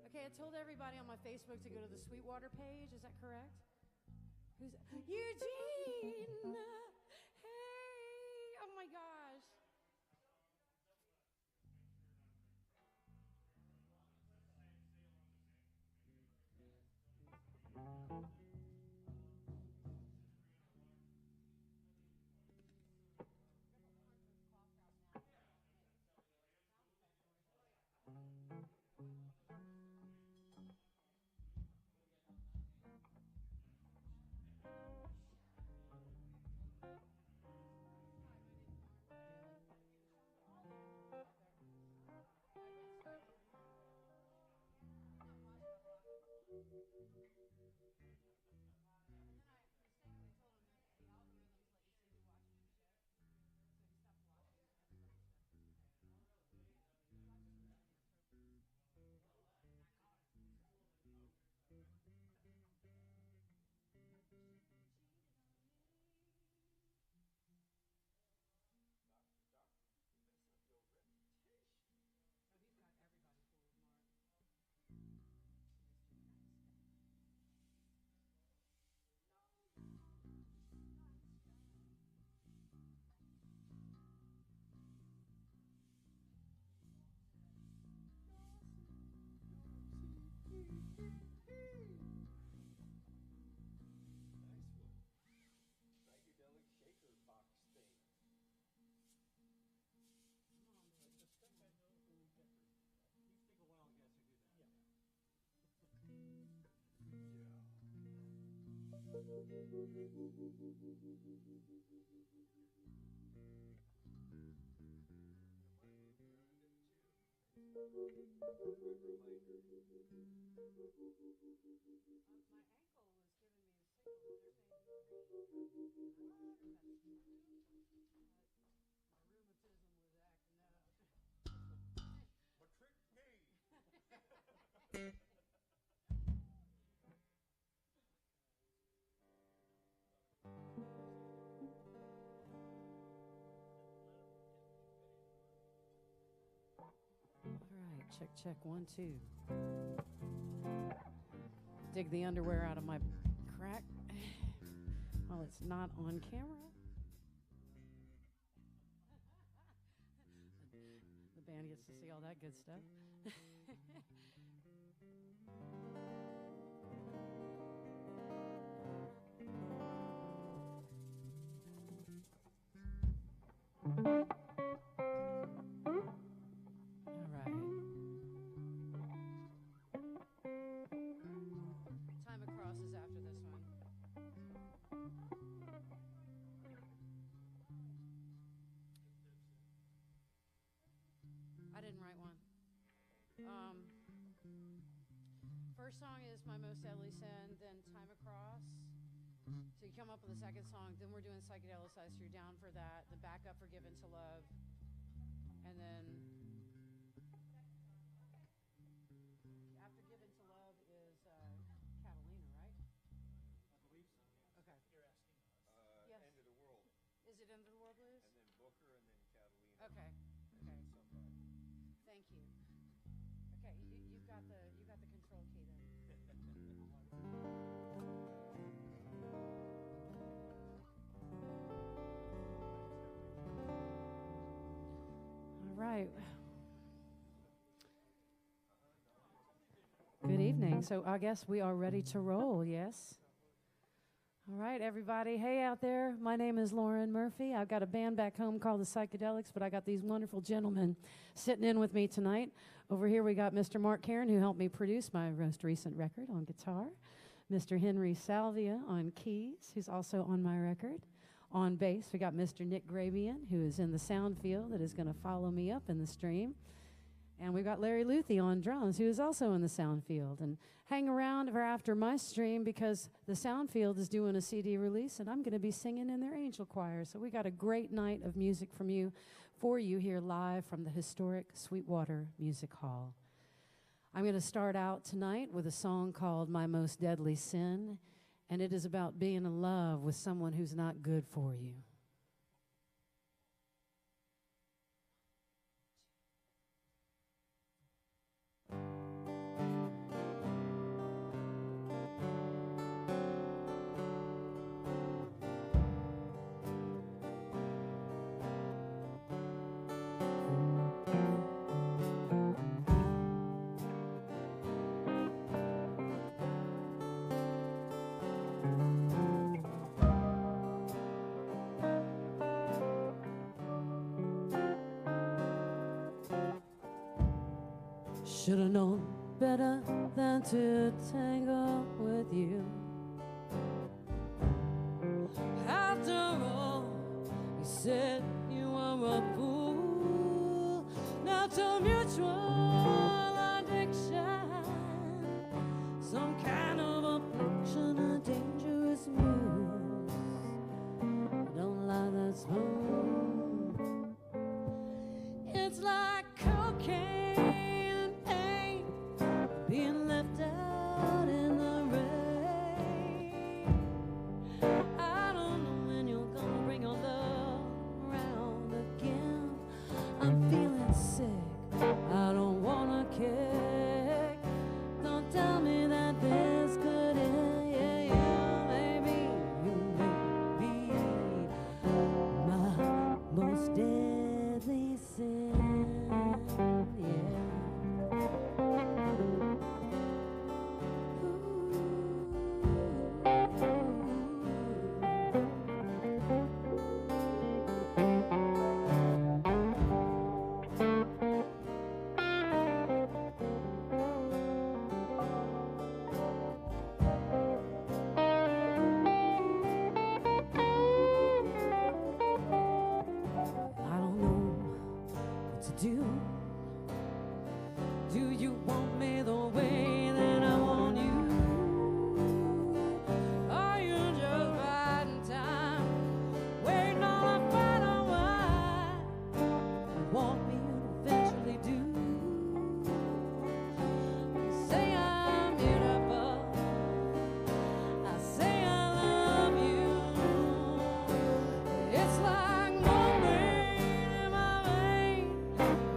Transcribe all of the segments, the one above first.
Okay, I told everybody on my Facebook to go to the Sweetwater page. Is that correct? Who's Eugene? Hey! Oh my gosh. Nice one. Psychedelic shaker box thing. I suspect I know who Jeffrey. You take a wild guess who did that. Yeah. My ankle was giving me the signal that they're saying do a reading. And I'm not sure that's true, but my rheumatism was acting up. What trick me? All right, check, check, 1, 2. Dig the underwear out of my crack. Well, it's not on camera. The band gets to see all that good stuff. All right. Time across is after this one. I didn't write one. First song is My Most Deadly Sin, then Time Across. So you come up with the second song, then we're doing Psychedelics, so you're down for that. The backup for Given to Love. And then after Given to Love is Catalina, right? I believe so, yes. Okay. You're asking us. Yes. End of the World. Is it End of the World Blues? And then Booker, and then Catalina. Okay. And Okay. then somebody. Thank you. Okay, you've got the control key then. All right. Good evening. So I guess we are ready to roll, yes? All right, everybody. Hey out there. My name is Lauren Murphy. I've got a band back home called the Psychedelics, but I got these wonderful gentlemen sitting in with me tonight. Over here we got Mr. Mark Caron, who helped me produce my most recent record on guitar. Mr. Henry Salvia on keys, who's also on my record. On bass, we got Mr. Nick Grabian, who is in the sound field that is going to follow me up in the stream. And we've got Larry Luthi on drums, who is also in the sound field. And hang around for after my stream because the sound field is doing a CD release, and I'm going to be singing in their angel choir. So we got a great night of music from you, for you here live from the historic Sweetwater Music Hall. I'm going to start out tonight with a song called My Most Deadly Sin, and it is about being in love with someone who's not good for you. Should've known better than to tangle with you. After all, you said you were a fool. Now to mutual addiction, some kind of affliction, a dangerous muse. Don't lie, that's home. It's like cocaine pain being left out in the rain. I don't know when you're gonna bring your love around again. I'm feeling sick, I don't wanna kick. Don't tell me that this could end. Yeah, yeah, maybe you may be my most deadly sin. Yeah. I don't know what to do. Do you want me the way that I want you? Are you just biding time, waiting on a final word? You want me to eventually do? You say I'm beautiful, I say I love you. It's like no rain in my vein,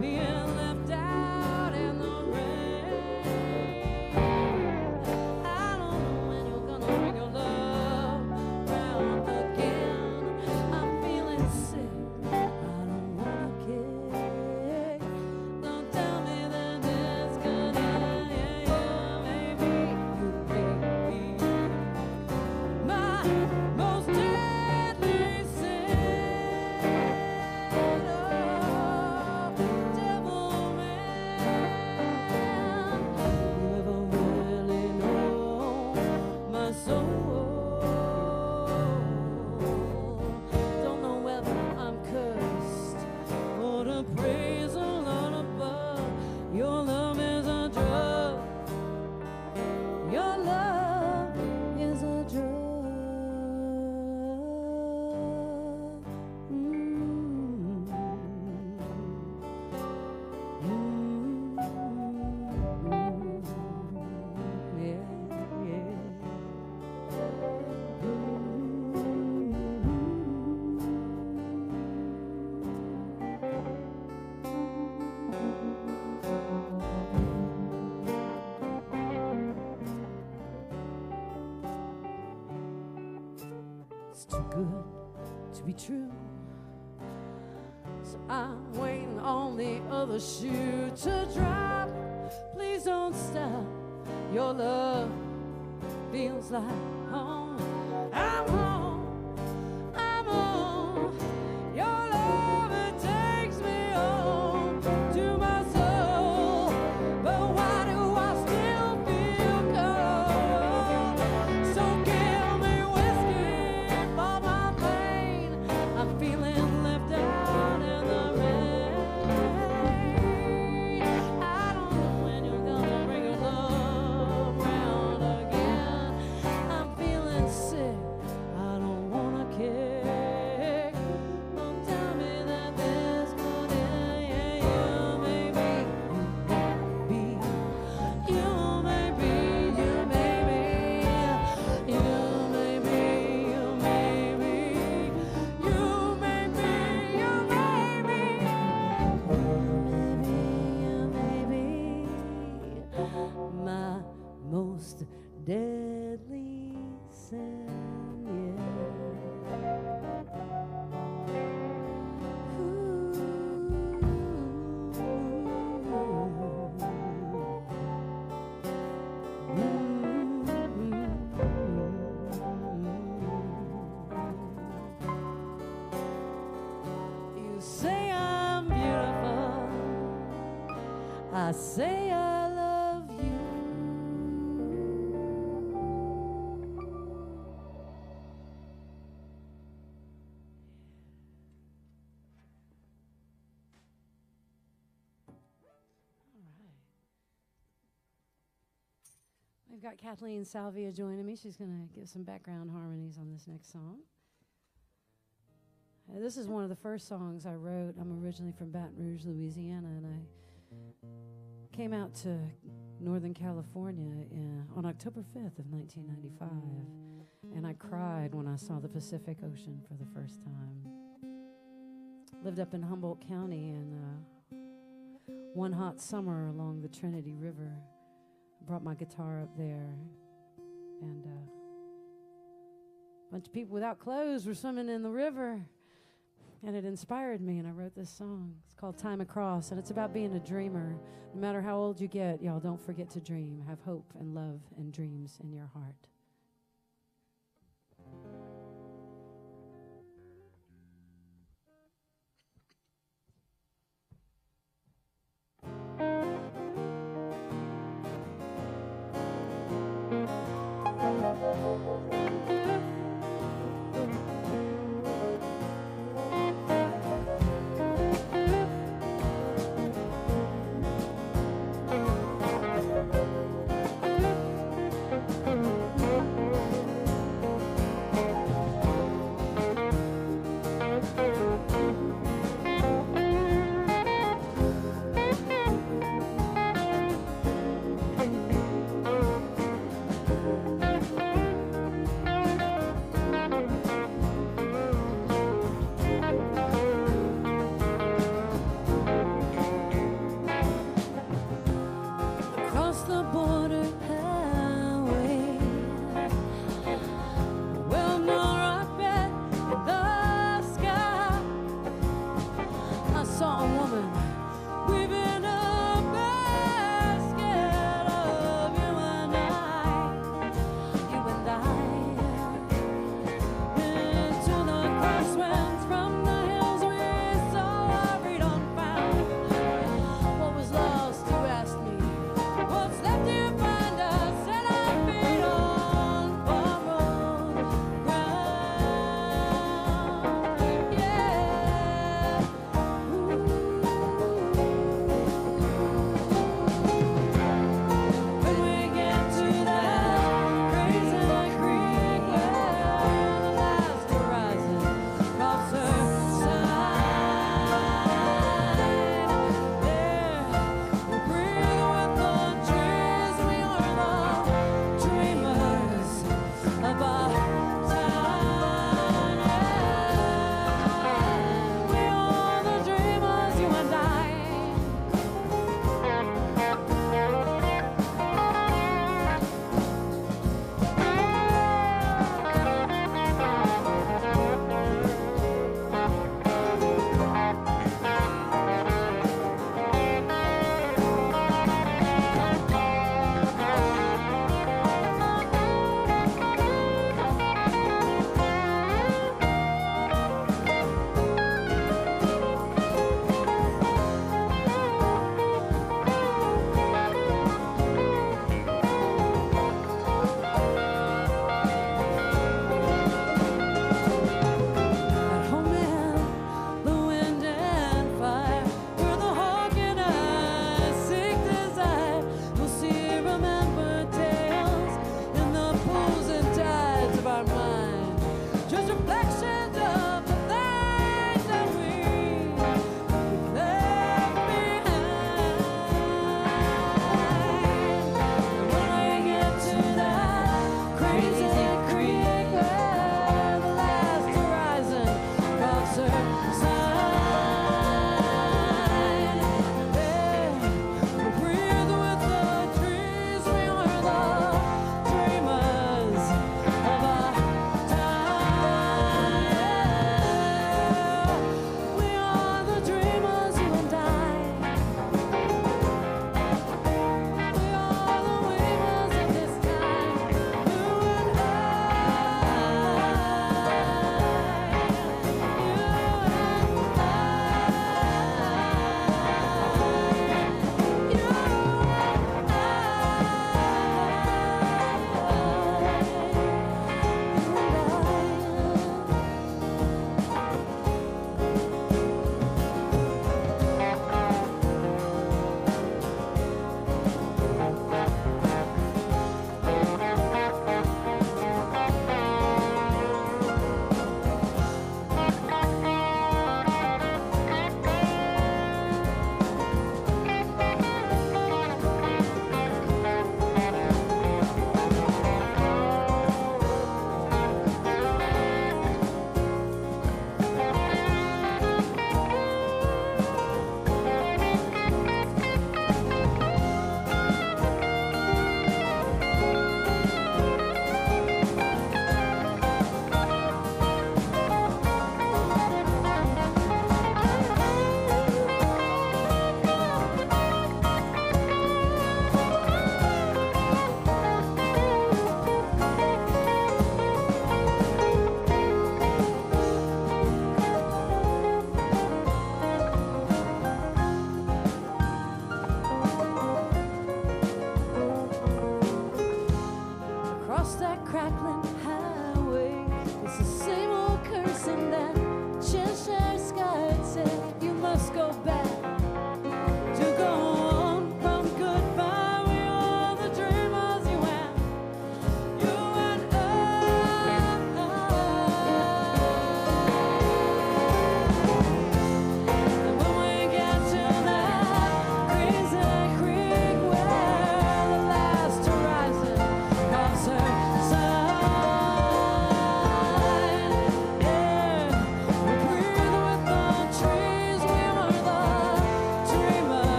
being left out in the rain. I don't know when you're gonna bring your love round again. I'm feeling sick, I don't wanna kick. Don't tell me that this could end. Yeah, yeah, maybe you may be my most deadly sin. Oh, devil man, you ever really know my soul? Don't know whether I'm cursed or to praise a lot above. Your love is a drug. Your love is a drug. Yeah, yeah. It's too good to be true, so I'm waiting on the other shoe to drop. Please don't stop. Your love feels like home. I'm home. I'm home. Your love, it takes me home to my soul. But why do I still feel cold? So give me whiskey for my pain. I'm feeling left out in the rain. I don't know when you're gonna bring your love round again. I'm feeling sick, I don't wanna kick. Don't tell me that this could end. Yeah, yeah, maybe you may be, you may be, you may be, you may be, you may be, you may be, you may be my most deadly sin. You say I'm beautiful, I say I love you. We've got Kathleen Salvia joining me. She's going to give some background harmonies on this next song. This is one of the first songs I wrote. I'm originally from Baton Rouge, Louisiana, and I came out to Northern California on October 5th of 1995, and I cried when I saw the Pacific Ocean for the first time. Lived up in Humboldt County, and one hot summer along the Trinity River, brought my guitar up there, and a bunch of people without clothes were swimming in the river, and it inspired me, and I wrote this song. It's called Time Across, and it's about being a dreamer. No matter how old you get, y'all, don't forget to dream. Have hope and love and dreams in your heart.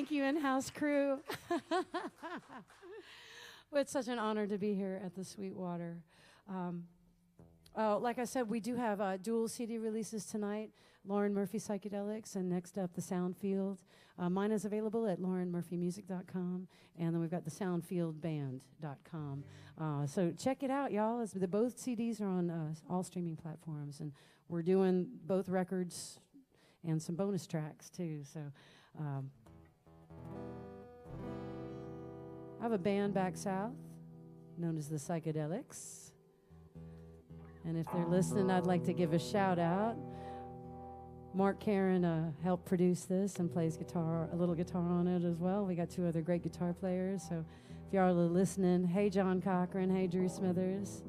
Thank you, in-house crew. Well, it's such an honor to be here at the Sweetwater. Like I said, we do have dual CD releases tonight. Lauren Murphy Psychedelics, and next up, the Soundfield. Mine is available at laurenmurphymusic.com, and then we've got the soundfieldband.com. So check it out, y'all. Both CDs are on all streaming platforms, and we're doing both records and some bonus tracks, too. So I have a band back south known as the Psychedelics. And if they're listening, I'd like to give a shout out. Mark Karen helped produce this and plays guitar, a little guitar on it as well. We got two other great guitar players. So if y'all are listening, hey John Cochran, hey Drew Smithers.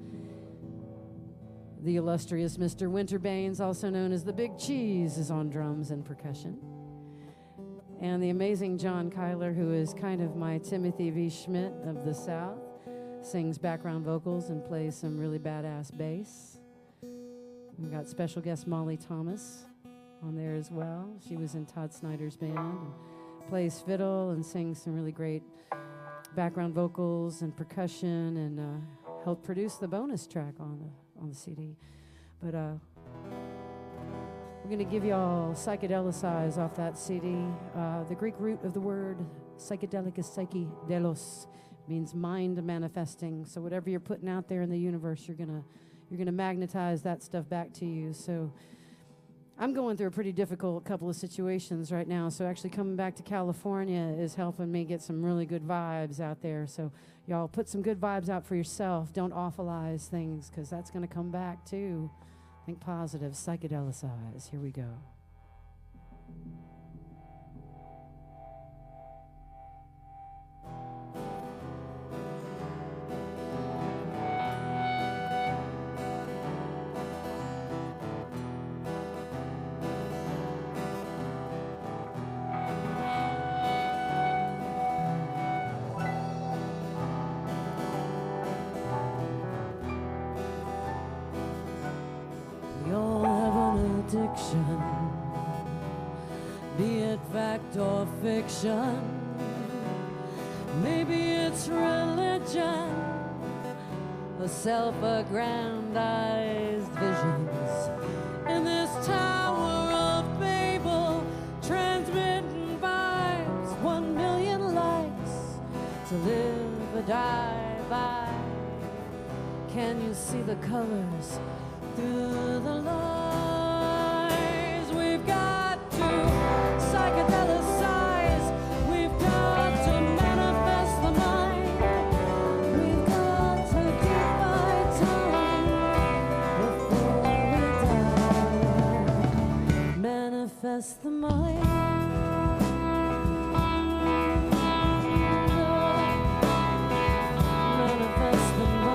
The illustrious Mr. Winterbanes, also known as the Big Cheese, is on drums and percussion. And the amazing John Kyler, who is kind of my Timothy V. Schmidt of the South, sings background vocals and plays some really badass bass. We've got special guest Molly Thomas on there as well. She was in Todd Snyder's band and plays fiddle and sings some really great background vocals and percussion, and helped produce the bonus track on the CD. But we're going to give y'all Psychedelicize off that CD. The Greek root of the word psychedelic is psychedelos, means mind manifesting. So whatever you're putting out there in the universe, you're gonna magnetize that stuff back to you. So I'm going through a pretty difficult couple of situations right now, so actually coming back to California is helping me get some really good vibes out there. So y'all put some good vibes out for yourself. Don't awfulize things, because that's going to come back too. Think positive. Psychedelicize. Here we go. Be it fact or fiction, maybe it's religion, or self-aggrandized visions. In this tower of Babel, transmitting vibes, 1 million lives to live or die by. Can you see the colors through the lies? We've got to psychedelicize. We've got to manifest the mind. We've got to divide time before we die. Manifest the mind. Manifest the mind.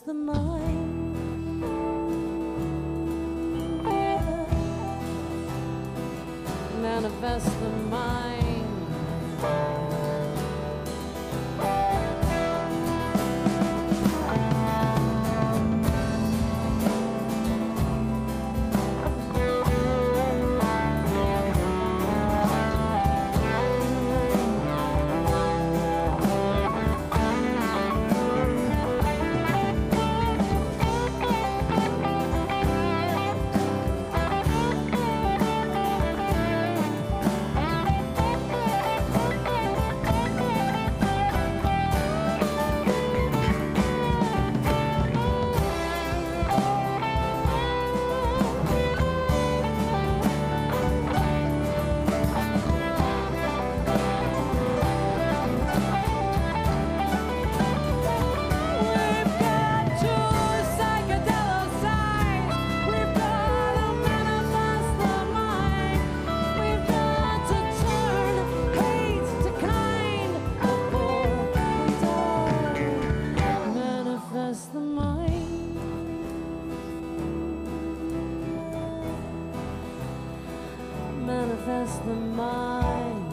The mind. Manifest the mind. manifest the mind.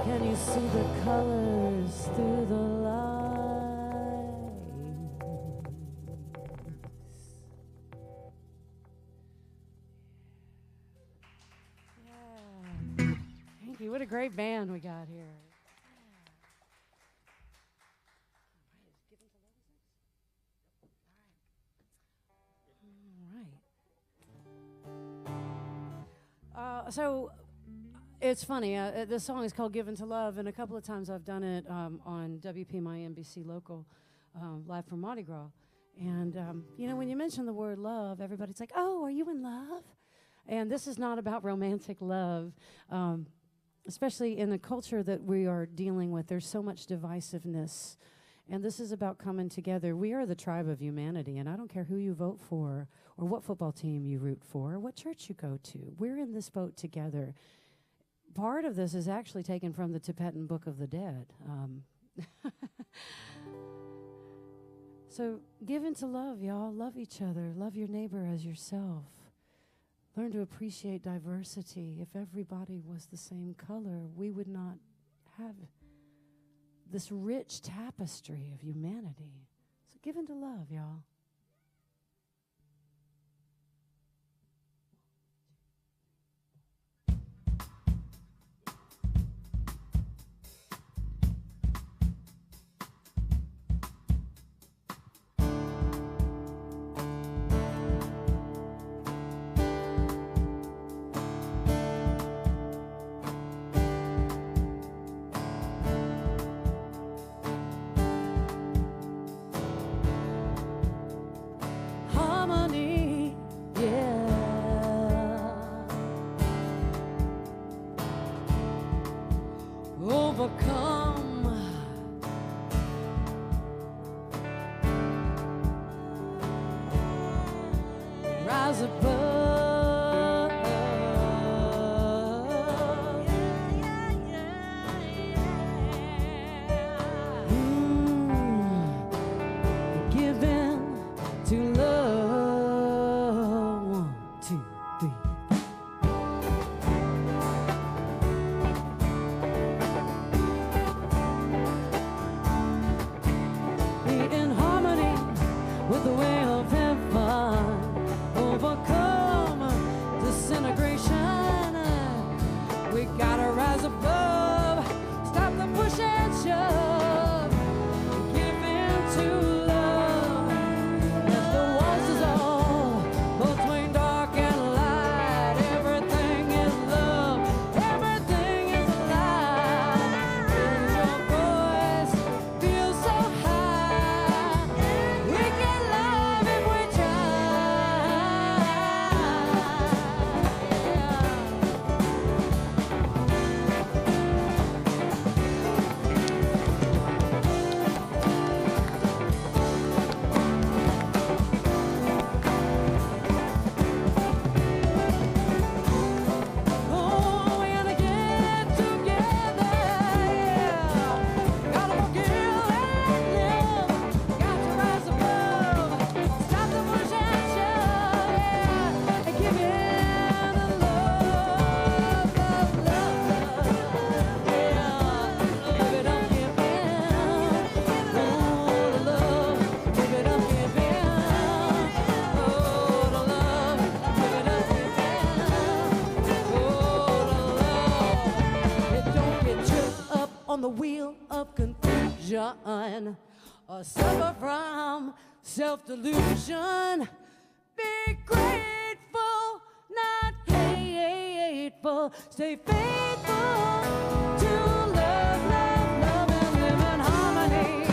Can you see the colors through the lights? Yeah. Thank you. What a great band we got here. All right. So it's funny. This song is called "Given to Love," and a couple of times I've done it on WPMI NBC local, live from Mardi Gras. And you know, when you mention the word love, everybody's like, "Oh, are you in love?" And this is not about romantic love, especially in the culture that we are dealing with. There's so much divisiveness, and this is about coming together. We are the tribe of humanity, and I don't care who you vote for, or what football team you root for, or what church you go to. We're in this boat together. Part of this is actually taken from the Tibetan Book of the Dead. So give into love, y'all. Love each other. Love your neighbor as yourself. Learn to appreciate diversity. If everybody was the same color, we would not have this rich tapestry of humanity. So give into love, y'all. Harmony, yeah. Overcome. Rise above. Give in to love. 1, 2, 3. Be in harmony with the way of heaven. Overcome disintegration. We gotta rise above. Stop the push and shove. Give in to love. Let the walls dissolve between dark and light. Everything is love. Everything is alive. Raise your voice. Feel so high. We can love if we try. Oh, we gotta get together, yeah. Gotta forgive and live. Got to rise above. Stop the push and shove, yeah. And give in to love, love, love, yeah. Give it up, give in. Oh, to love, give it up, give in. Oh, to love, give it up, give in. Don't get tripped up on the wheel of confusion or suffer from self-delusion. Be grateful, faithful, stay faithful to love, love, love, and live in harmony.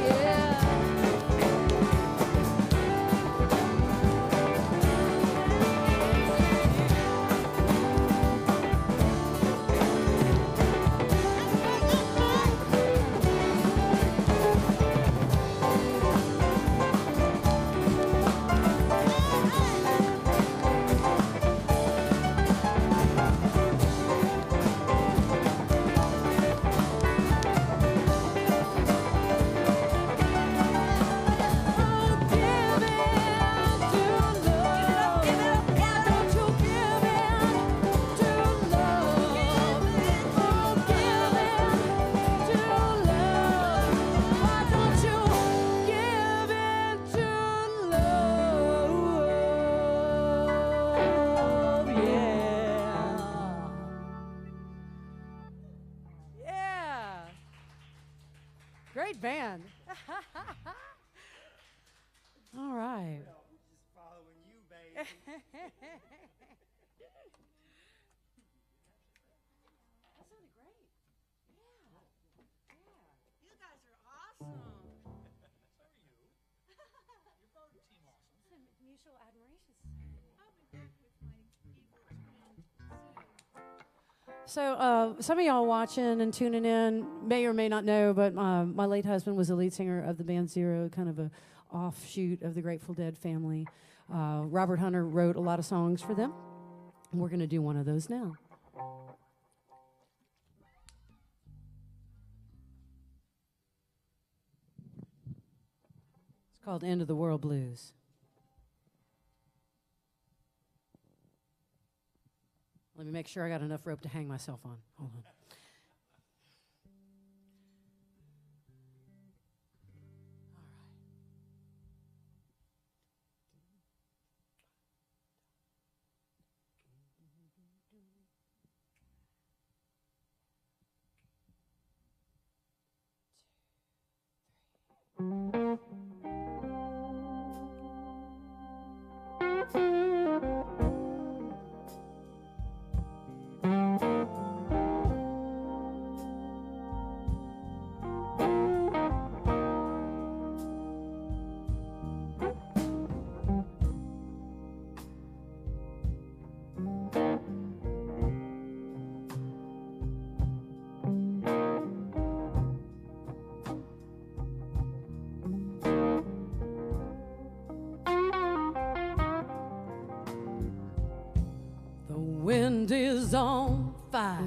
Yeah. Great band. All right. Just following you, baby. That sounded great. You guys are awesome. So are you. You're both team awesome. Mutual admiration. I'll be back with my evil twin soon. So some of y'all watching and tuning in may or may not know, but my late husband was the lead singer of the band Zero, kind of a offshoot of the Grateful Dead family. Robert Hunter wrote a lot of songs for them, and we're going to do one of those now. It's called End of the World Blues. Let me make sure I got enough rope to hang myself on. Hold on. Wind is on fire,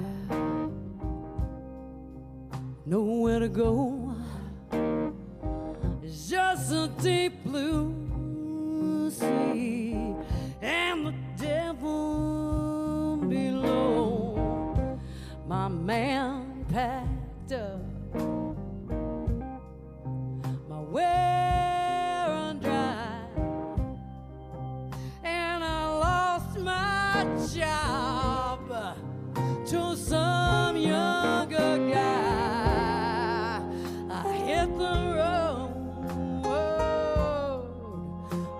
nowhere to go. It's just a deep blue sea, and the devil below. My man packed up my wear and dry, and I lost my job to some younger guy. I hit the road,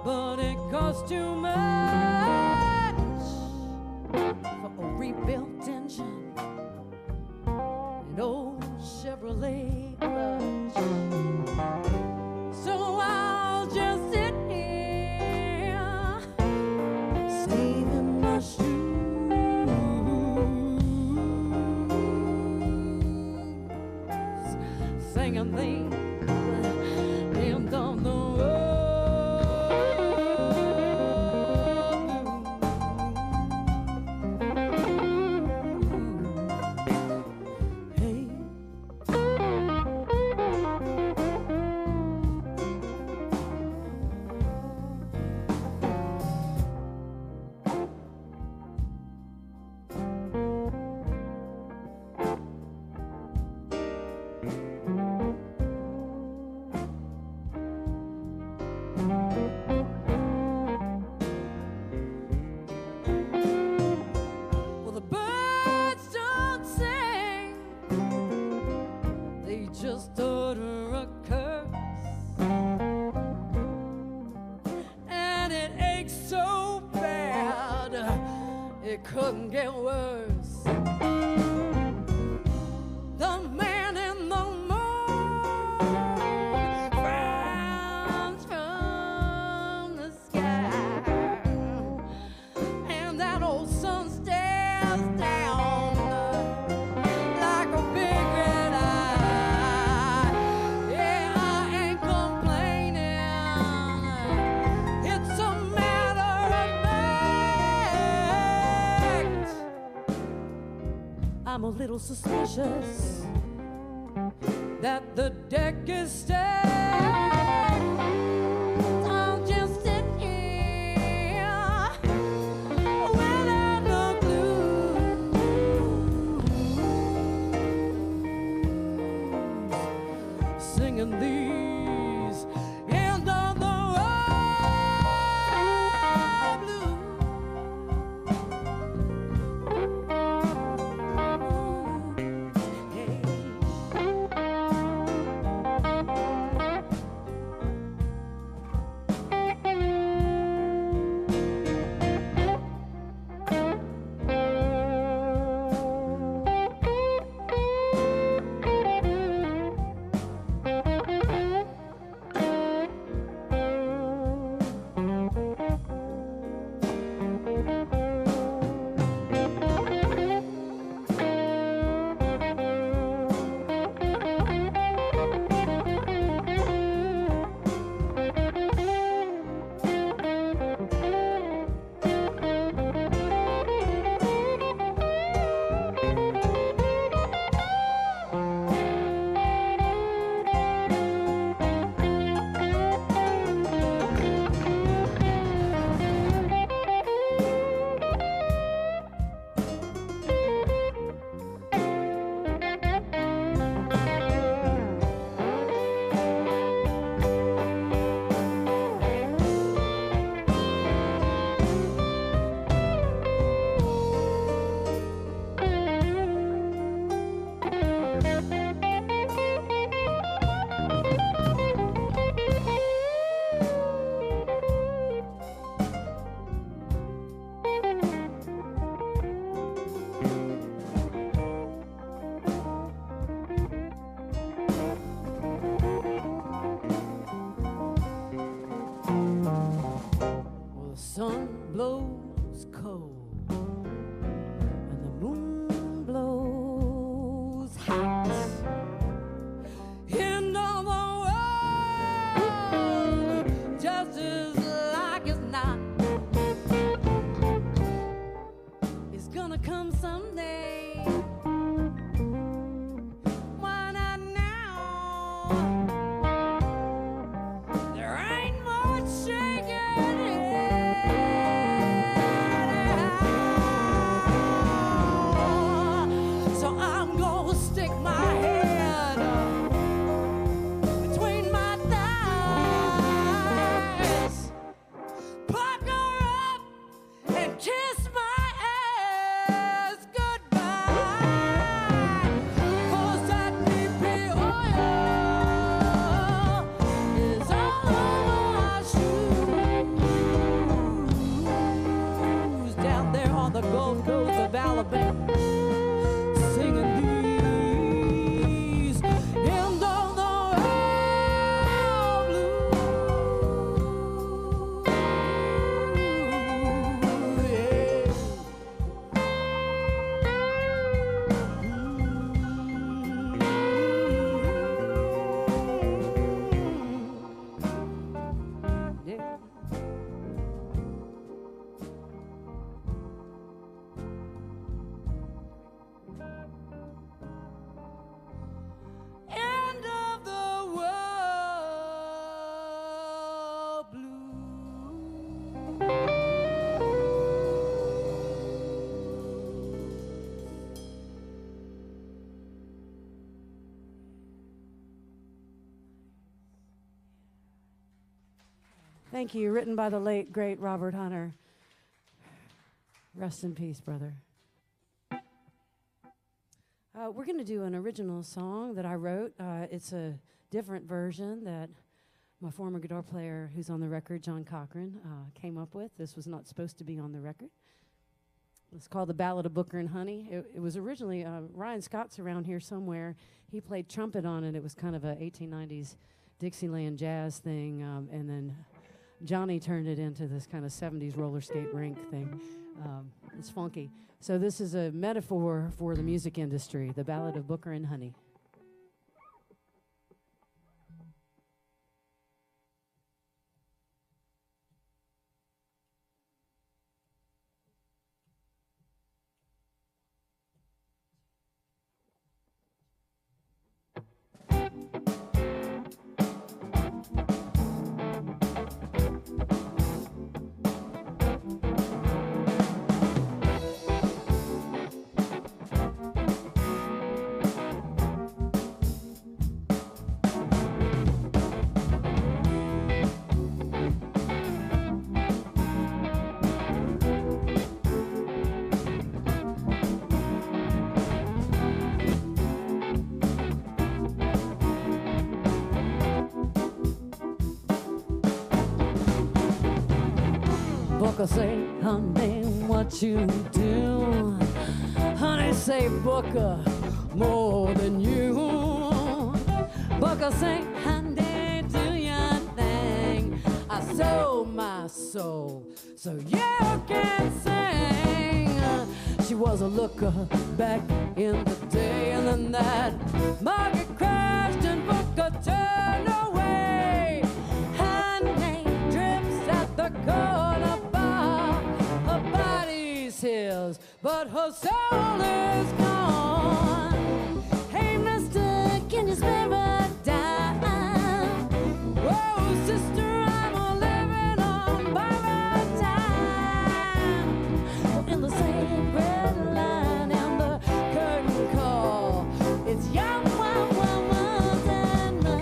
but it cost too much for a rebuilt engine and old Chevrolet clutch. So I'll just sit here saving my shoes, singing things end of the road it couldn't get worse. The man in the moon frowns from the sky, and that old sun stares down like a big red eye. Yeah, I ain't complaining. It's a matter of fact. I'm a little suspicious that the deck is stacked. I'll just sit here without no clue, singing these end of the road blues. Hey. Well, the sun blows cold and the moon blows hot. End of the world, just as like it's not. It's gonna come someday. Why not now? There ain't much shaking it. So I'm gonna stick my head between my thighs, pucker up and kiss my ass goodbye. 'Cause that BP oil is all over my shoes. Down there on the Gulf Coast of Alabama, singing these end of the road blues. Yeah. Yeah. End of the world Thank you. Written by the late, great Robert Hunter. Rest in peace, brother. We're going to do an original song that I wrote. It's a different version that my former guitar player who's on the record, John Cochran, came up with. This was not supposed to be on the record. It's called The Ballad of Booker and Honey. It was originally, Ryan Scott's around here somewhere. He played trumpet on it. It was kind of a 1890s Dixieland jazz thing. And then Johnny turned it into this kind of 70s roller skate rink thing. It's funky. So this is a metaphor for the music industry, The Ballad of Booker and Honey. Booker say, honey, what you do? Honey say, Booker, more than you. Booker say, honey, do your thing. I sold my soul so you can sing. She was a looker back in the day, and then that market crashed and Booker turned away. Honey drips at the corner bar. Her body's his, but her soul is gone. Hey, mister, can you spare a dime? Whoa, sister, I'm a living on borrowed time. We're in the same red line and the curtain call. It's young woman and mine.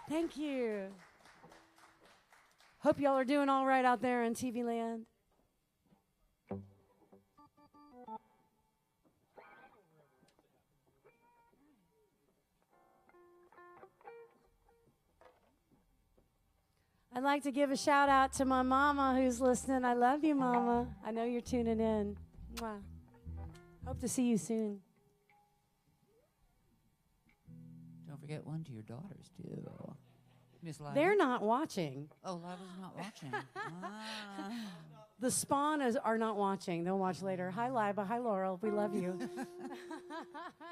Thank you. Hope y'all are doing all right out there in TV land. I'd like to give a shout out to my mama who's listening. I love you, Mama. I know you're tuning in. Mwah. Hope to see you soon. Don't forget one to your daughters, too. Miss Liza? They're not watching. Oh, Liza's not watching. Ah. The Spawn are not watching. They'll watch later. Hi, Liba. Hi, Laurel. We love you.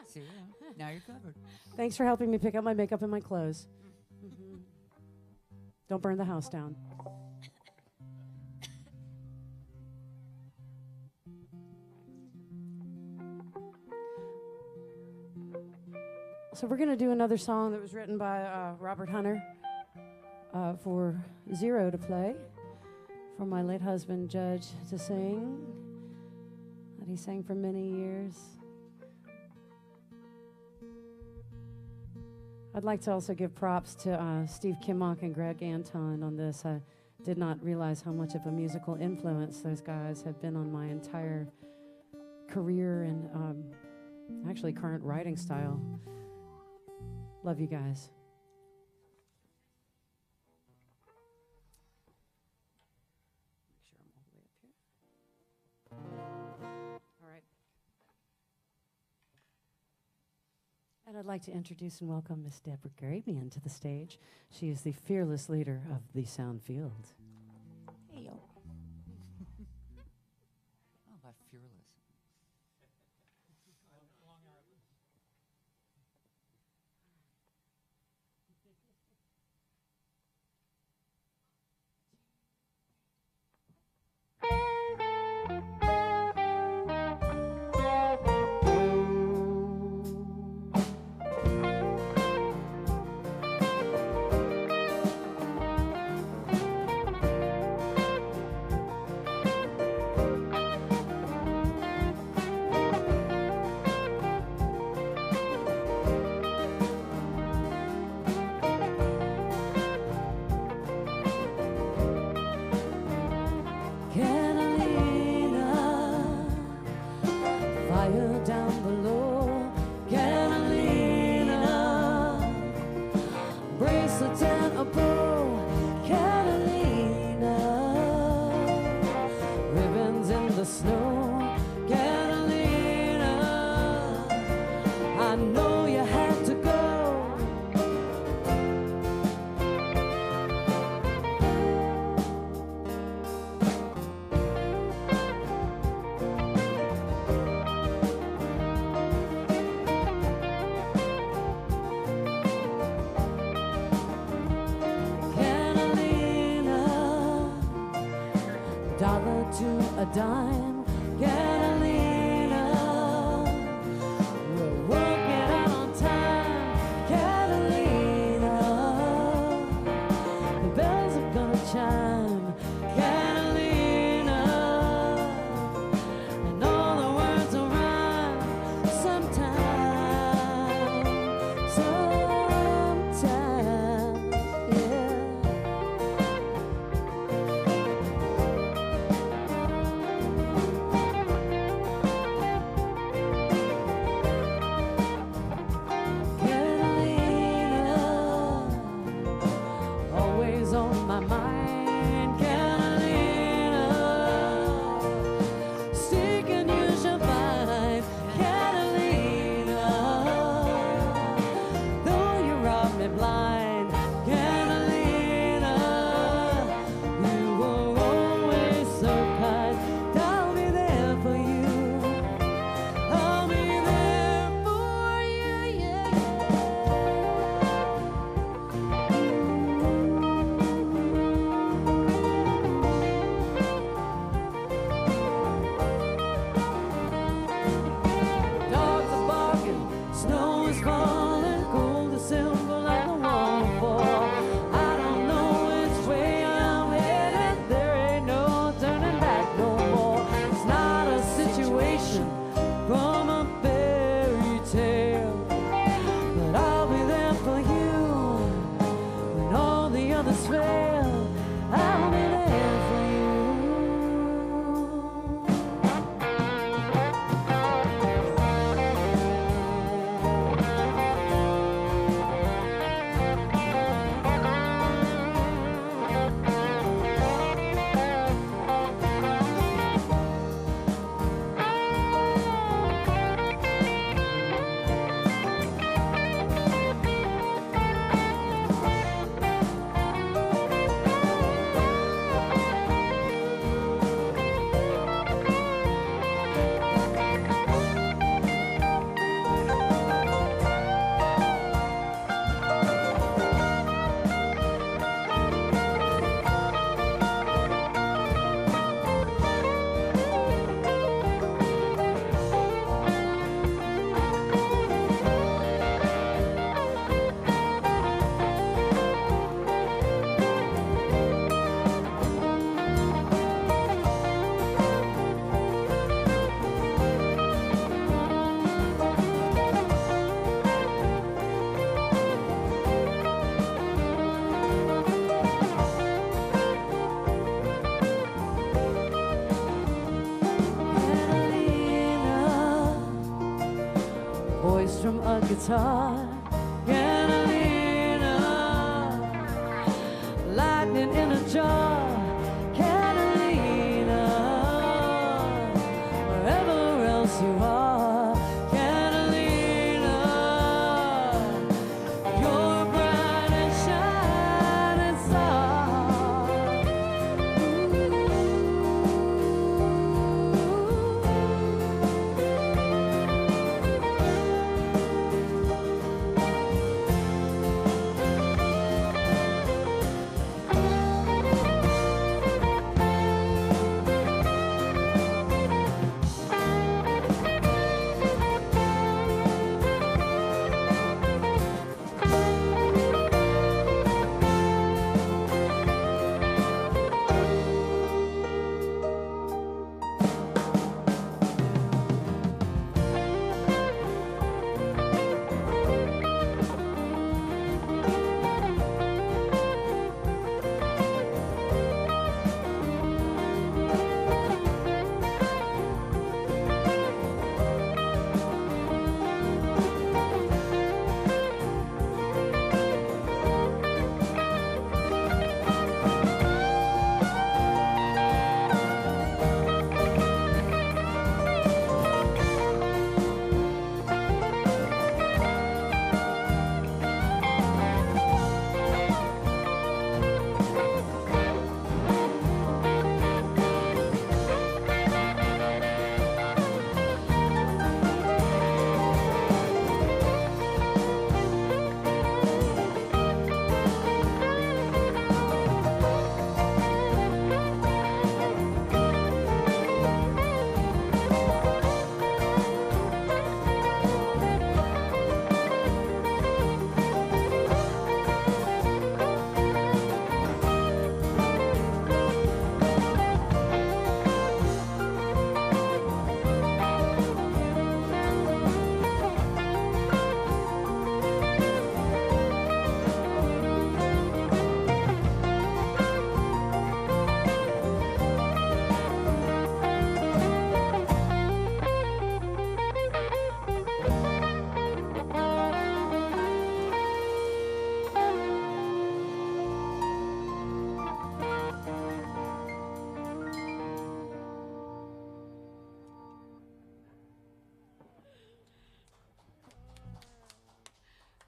See ya. Now you're covered. Thanks for helping me pick up my makeup and my clothes. Mhm. Don't burn the house down. So we're going to do another song that was written by Robert Hunter for Zero to play, for my late husband, Judge, to sing, that he sang for many years. I'd like to also give props to Steve Kimmock and Greg Anton on this. I did not realize how much of a musical influence those guys have been on my entire career and actually current writing style. Love you guys. Make sure I'm all the way up here. All right. And I'd like to introduce and welcome Miss Deborah Grabian to the stage. She is the fearless leader of the Sound Field. Hey, yo. Oh, about fearless. A dime, Catalina. We're working out on time, Catalina. The bells are gonna chime, Catalina. And all the words will rhyme sometime, yeah. from a guitar. Catalina, lightning in a jar. Catalina, wherever else you are. Catalina, your bright and shining star.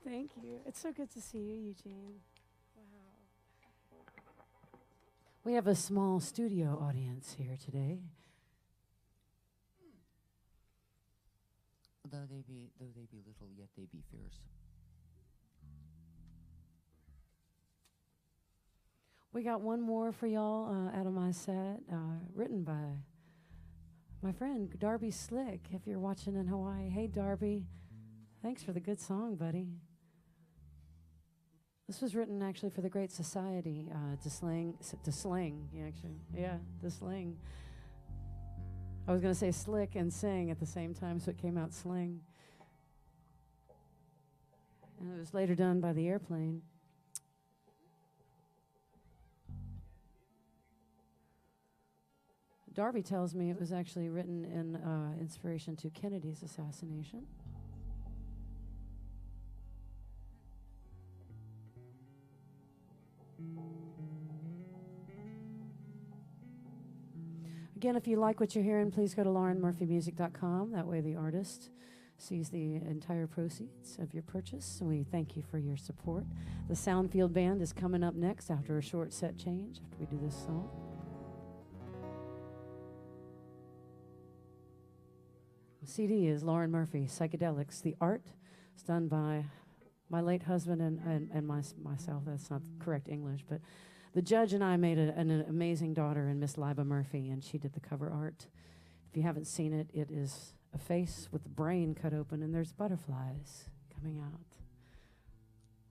Thank you. It's so good to see you, Eugene. Wow. We have a small studio audience here today. Though they be little, yet they be fierce. We got one more for y'all out of my set, written by my friend Darby Slick. If you're watching in Hawaii, hey Darby, thanks for the good song, buddy. This was written actually for the Great Society, to sling, actually. Yeah, to sling. I was going to say slick and sing at the same time, so it came out sling. And it was later done by the Airplane. Darby tells me it was actually written in inspiration to Kennedy's assassination. Again, if you like what you're hearing, please go to laurenmurphymusic.com. That way the artist sees the entire proceeds of your purchase. And we thank you for your support. The Soundfield Band is coming up next after a short set change, after we do this song. The CD is Lauren Murphy, Psychedelics. The art is done by my late husband and myself. That's not correct English, but the judge and I made an amazing daughter in Miss Liba Murphy, and she did the cover art. If you haven't seen it, it is a face with the brain cut open, and there's butterflies coming out.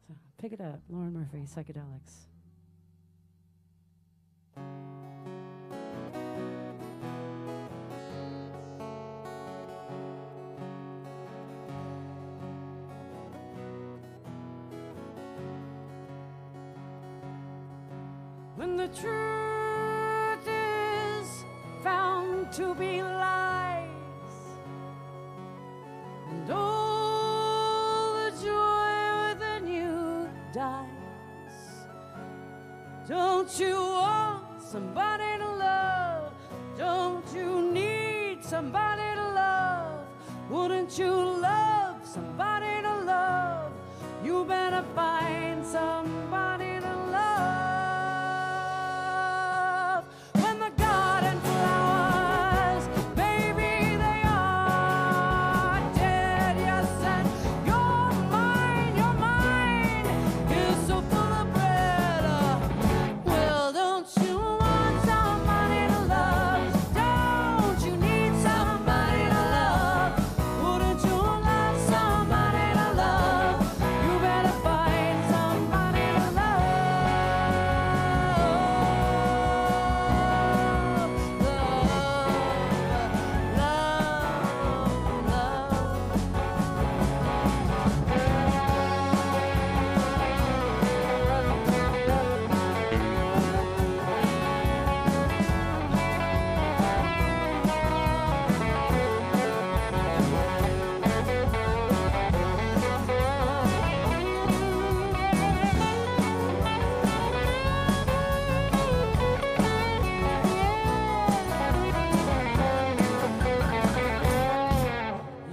So pick it up, Lauren Murphy, Psychedelics. When the truth is found to be lies, and all Don't you want somebody to love? Don't you need somebody to love? Wouldn't you love somebody to love? You better find somebody to love. When the garden flowers, baby, they are dead, yes, and your mind is so full of bread. Well, don't you want somebody to love? Don't you need somebody to love? Wouldn't you love somebody to love? You better find somebody to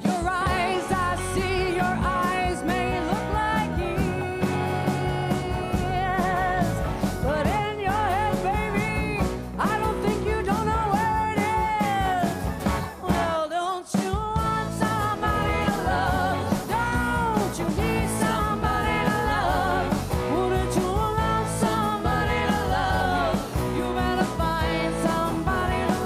Your eyes, I see your eyes may look like ears, but in your head, baby, I don't think you don't know where it is. Well, don't you want somebody to love? Don't you need somebody to love? Wouldn't you love somebody to love? You better find somebody to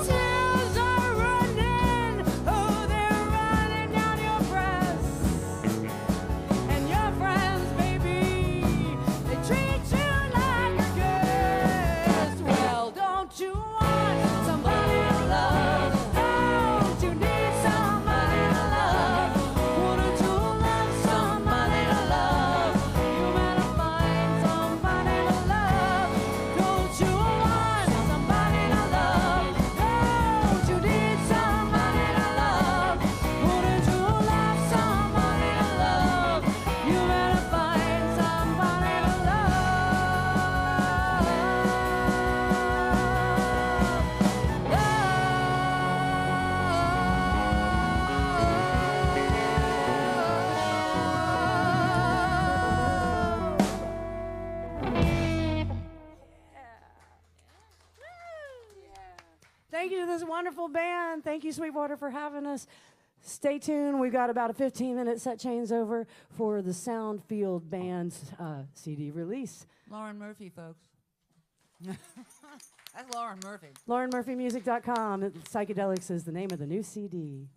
Tears are running, oh, they're running down your breast. And your friends, baby, they treat you like a guest. Well, don't you want somebody to love? Don't you need somebody to love? Wouldn't you love somebody to love? You better find somebody to love. Don't you want somebody to love? Don't you need somebody to love? Wouldn't you love somebody to love? You better find somebody to Thank you to this wonderful band. Thank you, Sweetwater, for having us. Stay tuned. We've got about a 15-minute set changeover for the Soundfield Band's CD release. Lauren Murphy, folks. That's Lauren Murphy. LaurenMurphyMusic.com. Psychedelics is the name of the new CD.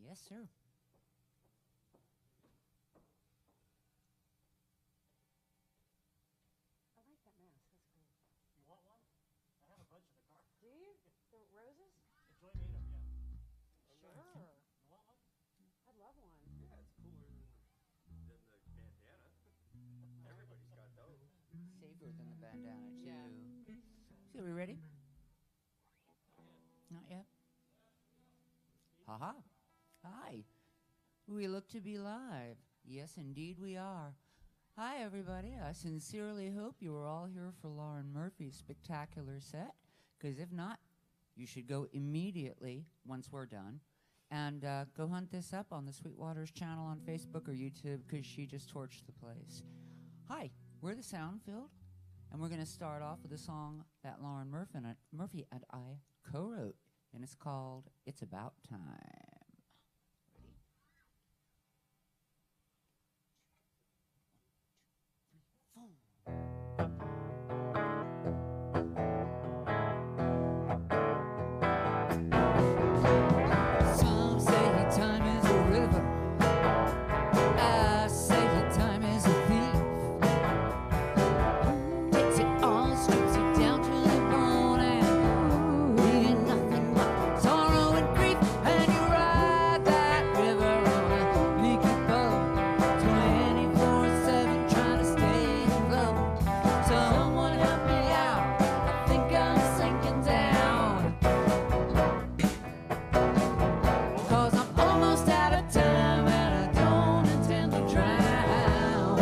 Yes, sir. I like that mask. That's cool. You want one? I have a bunch in the car. Do you? The roses? Joy made them, yeah. Sure. You want one? I'd love one. Yeah, it's cooler than the bandana. Everybody's got those. Safer than the bandana, too. So, are we ready? Not yet. Haha. Hi. We look to be live. Yes, indeed we are. Hi, everybody. I sincerely hope you are all here for Lauren Murphy's spectacular set, because if not, you should go immediately, once we're done, and go hunt this up on the Sweetwater's channel on Facebook or YouTube, because she just torched the place. Hi, we're the Soundfield, and we're going to start off with a song that Lauren Murphy and I co-wrote, and it's called It's About Time. Some say time is a river. I say time is a thief. Takes it all, strips it down to the bone, and leaving nothing but sorrow and grief. And you ride that river on a leaky boat, 24/7 trying to stay afloat. Someone help me out, I think I'm sinking down. 'Cause I'm almost out of time and I don't intend to drown.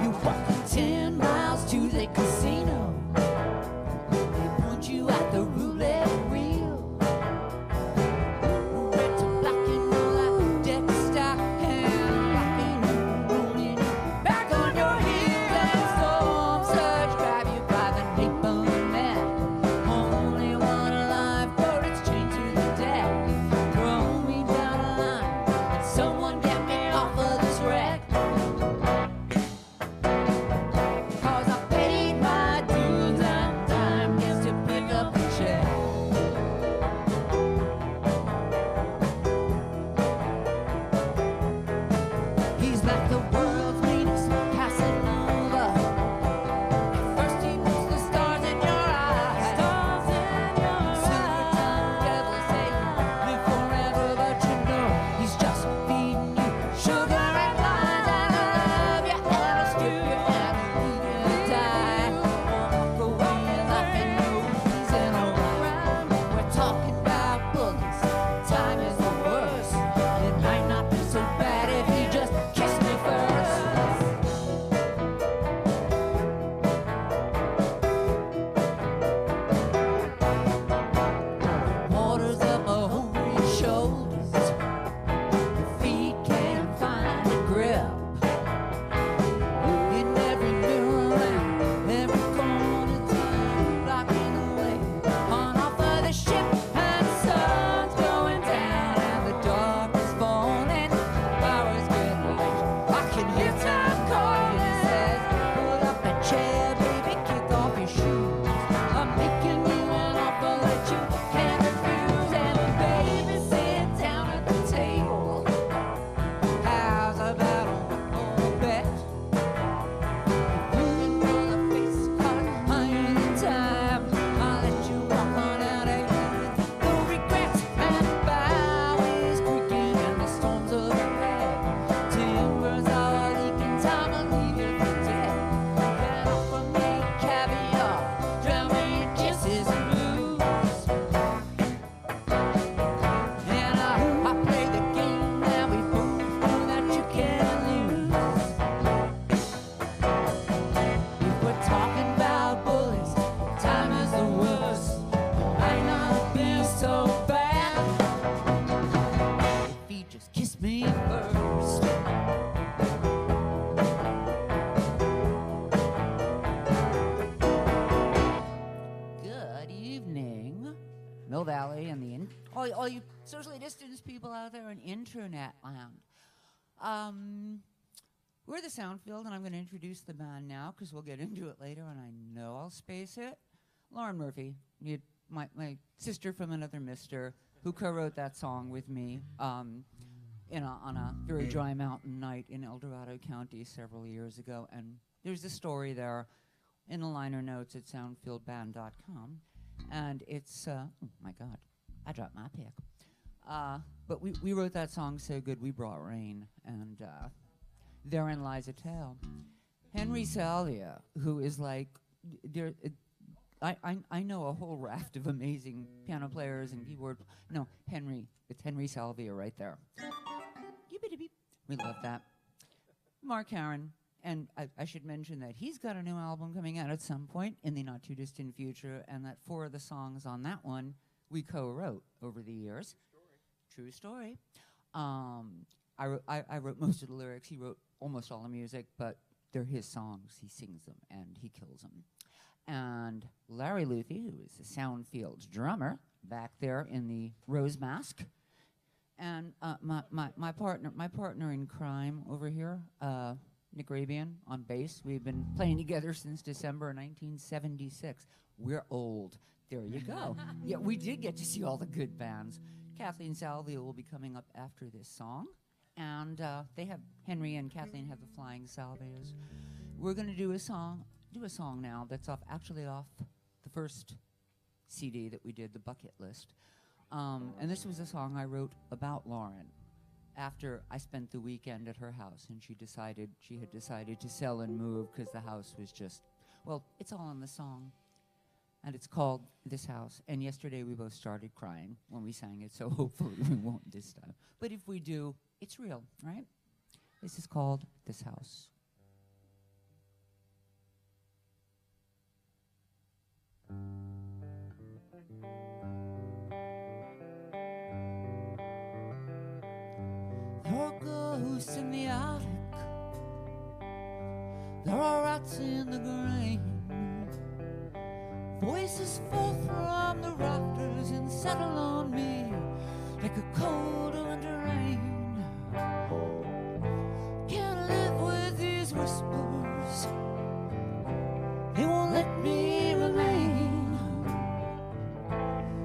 You're walking 10 miles to the casino. They point you at the roulette wheel. Red to black and all that deck stock hand rocking you, rolling you back on your heels, and storm surge grab you by the nape of the neck. Only one alive, but it's chained to the deck. Throw me down a line, and someone get me off of this wreck. 'Cause I paid my dues and time gets to pick up the check. He's like the world's meanest Casanova. At first he puts the stars in your eyes. Silver-tongued devils say live forever, but you know he's just feeding you sugar and lies. And I love you and I strip you and I leave you to die. Walk away laughing, no reason around. We're talking about bullets. Time is the worst. It might not be so bad if you just kiss me first. Waters up over your shoulders. Your feet can't find a grip. In every mirror and every corner, time blocking away on off of the ship. And the sun's going down and the dark is falling. Hours get late. I can hear time calling. It says, pull up that chair, baby, kick off your shoes. I'm making you an offer that you can't refuse. And baby, sit down at the table. How's about a little bet? Looking for the face card, higher than time. I'll let you walk on out of here with no regrets. And the bow is creaking and the storms of the head. Timbers are leaking, time will leave you for dead. Get off from me, caviar, drown me in kisses and blues. And I play the game that we both know that you can't lose. If we're talking about bullets, time is the worst. Might not be so bad if you just kiss me first. Good evening, Mill Valley and all you socially distanced people out there in internet land. We're the Soundfield, and I'm going to introduce the band now because we'll get into it later, and I know I'll space it. Lauren Murphy, my sister from another mister, who co-wrote that song with me on a very dry mountain night in El Dorado County several years ago. And there's a story there in the liner notes at soundfieldband.com. And it's, oh my God, I dropped my pick. But we wrote that song so good we brought rain, and therein lies a tale. Henry Salvia, who is like, I know a whole raft of amazing piano players and keyboard. No, it's Henry Salvia right there. We love that. Mark Harron, and I should mention that he's got a new album coming out at some point in the not too distant future, and that 4 of the songs on that one we co-wrote over the years. True story. I wrote most of the lyrics. He wrote almost all the music, but they're his songs. He sings them and he kills them. And Larry Luthi, who is the Soundfield's drummer, back there in the rose mask, and my partner in crime over here, Nick Rabian on bass. We've been playing together since December 1976. We're old. There you go. Yeah, we did get to see all the good bands. Kathleen Salvia will be coming up after this song, and Henry and Kathleen have the Flying Salvias. We're going to do a song now that's off the first CD that we did, the Bucket List. And this was a song I wrote about Lauren after I spent the weekend at her house, and she had decided to sell and move because the house was just, well, it's all in the song. And it's called This House. And yesterday we both started crying when we sang it, so hopefully we won't this time. But if we do, it's real, right? This is called This House. There are ghosts in the attic. There are rats in the grain. Voices fall from the rafters and settle on me like a cold winter rain. Can't live with these whispers, they won't let me remain.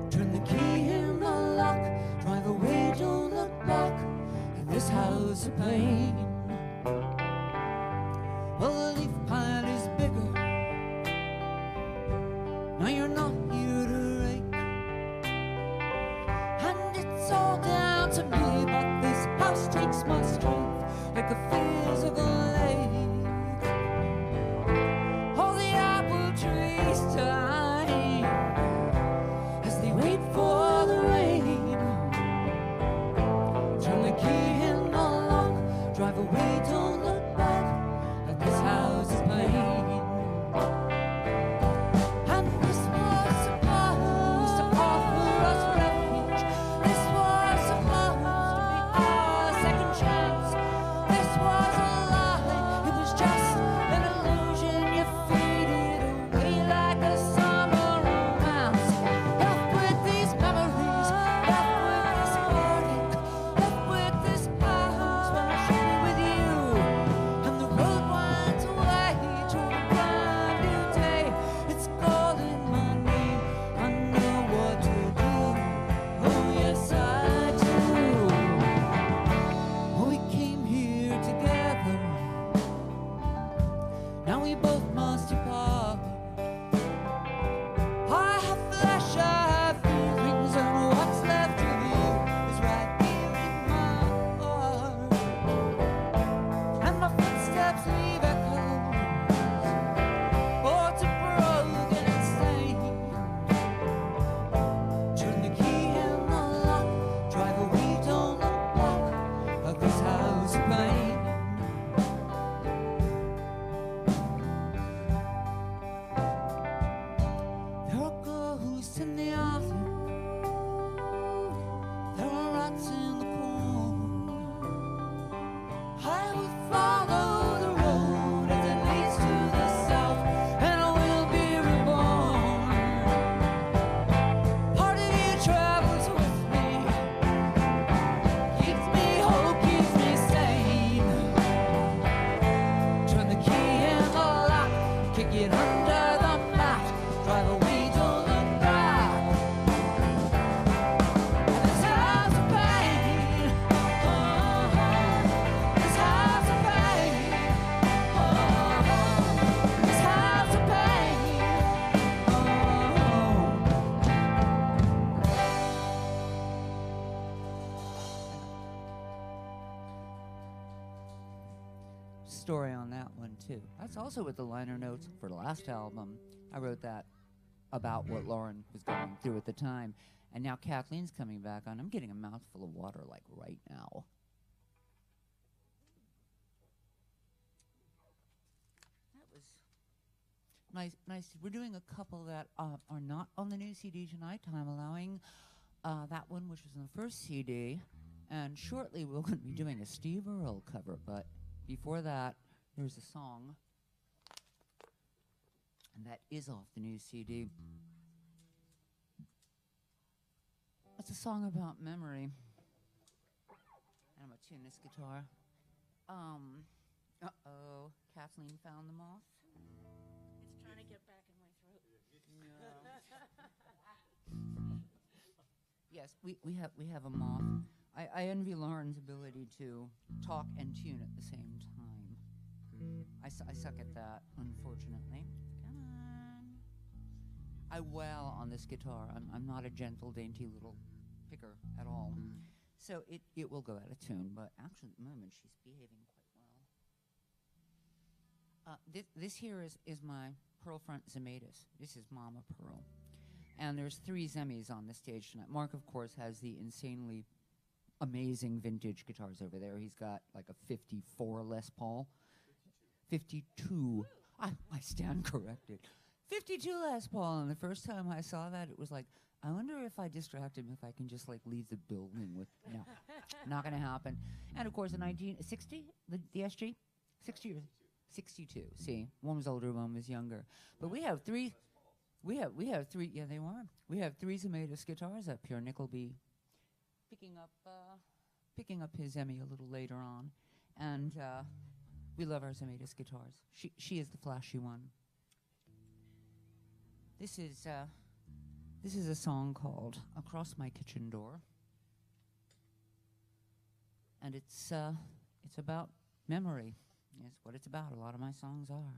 Turn the key in the lock, drive away, don't look back at this house of pain. Well, the leaf pile is bigger. Now you're not here to rake, and it's all down to me. But this house takes my strength like a physical lake. All the apple trees dying as they wait for the rain. Turn the key in the lock, drive away, don't look back at this house of pain. Kick it under the mat, drive away. too. That's also with the liner notes for the last album. I wrote that about what Lauren was going through at the time. And now Kathleen's coming back on. I'm getting a mouthful of water like right now. That was nice. We're doing a couple that are not on the new CD tonight. I'm allowing that one, which was on the first CD. And shortly we're going to be doing a Steve Earle cover. But before that, there's a song. And that is off the new CD. It's a song about memory. And I'm going to tune this guitar. Uh-oh. Kathleen found the moth. It's trying to get back in my throat. Yes, we have a moth. I envy Lauren's ability to talk and tune at the same time. I suck at that, unfortunately. Come on. I wail on this guitar. I'm not a gentle, dainty little picker at all. So it will go out of tune, but actually at the moment she's behaving quite well. This here is my pearl front Zematis. This is Mama Pearl. And there's 3 Zemis on the stage tonight. Mark, of course, has the insanely amazing vintage guitars over there. He's got like a 54 Les Paul. 52. I stand corrected. 52 Les Paul. And the first time I saw that, it was like, I wonder if I distract him, if I can just like leave the building with, no, not going to happen. And of course, in 1960, the SG, 60 or 62. See, one was older, one was younger. But we have 3. We have 3. Yeah, they were. We have 3 Zematis guitars up here. Nick will be picking up his Emmy a little later on, and we love our Zematis guitars. She is the flashy one. This is a song called "Across My Kitchen Door," and it's about memory. It's what it's about. A lot of my songs are.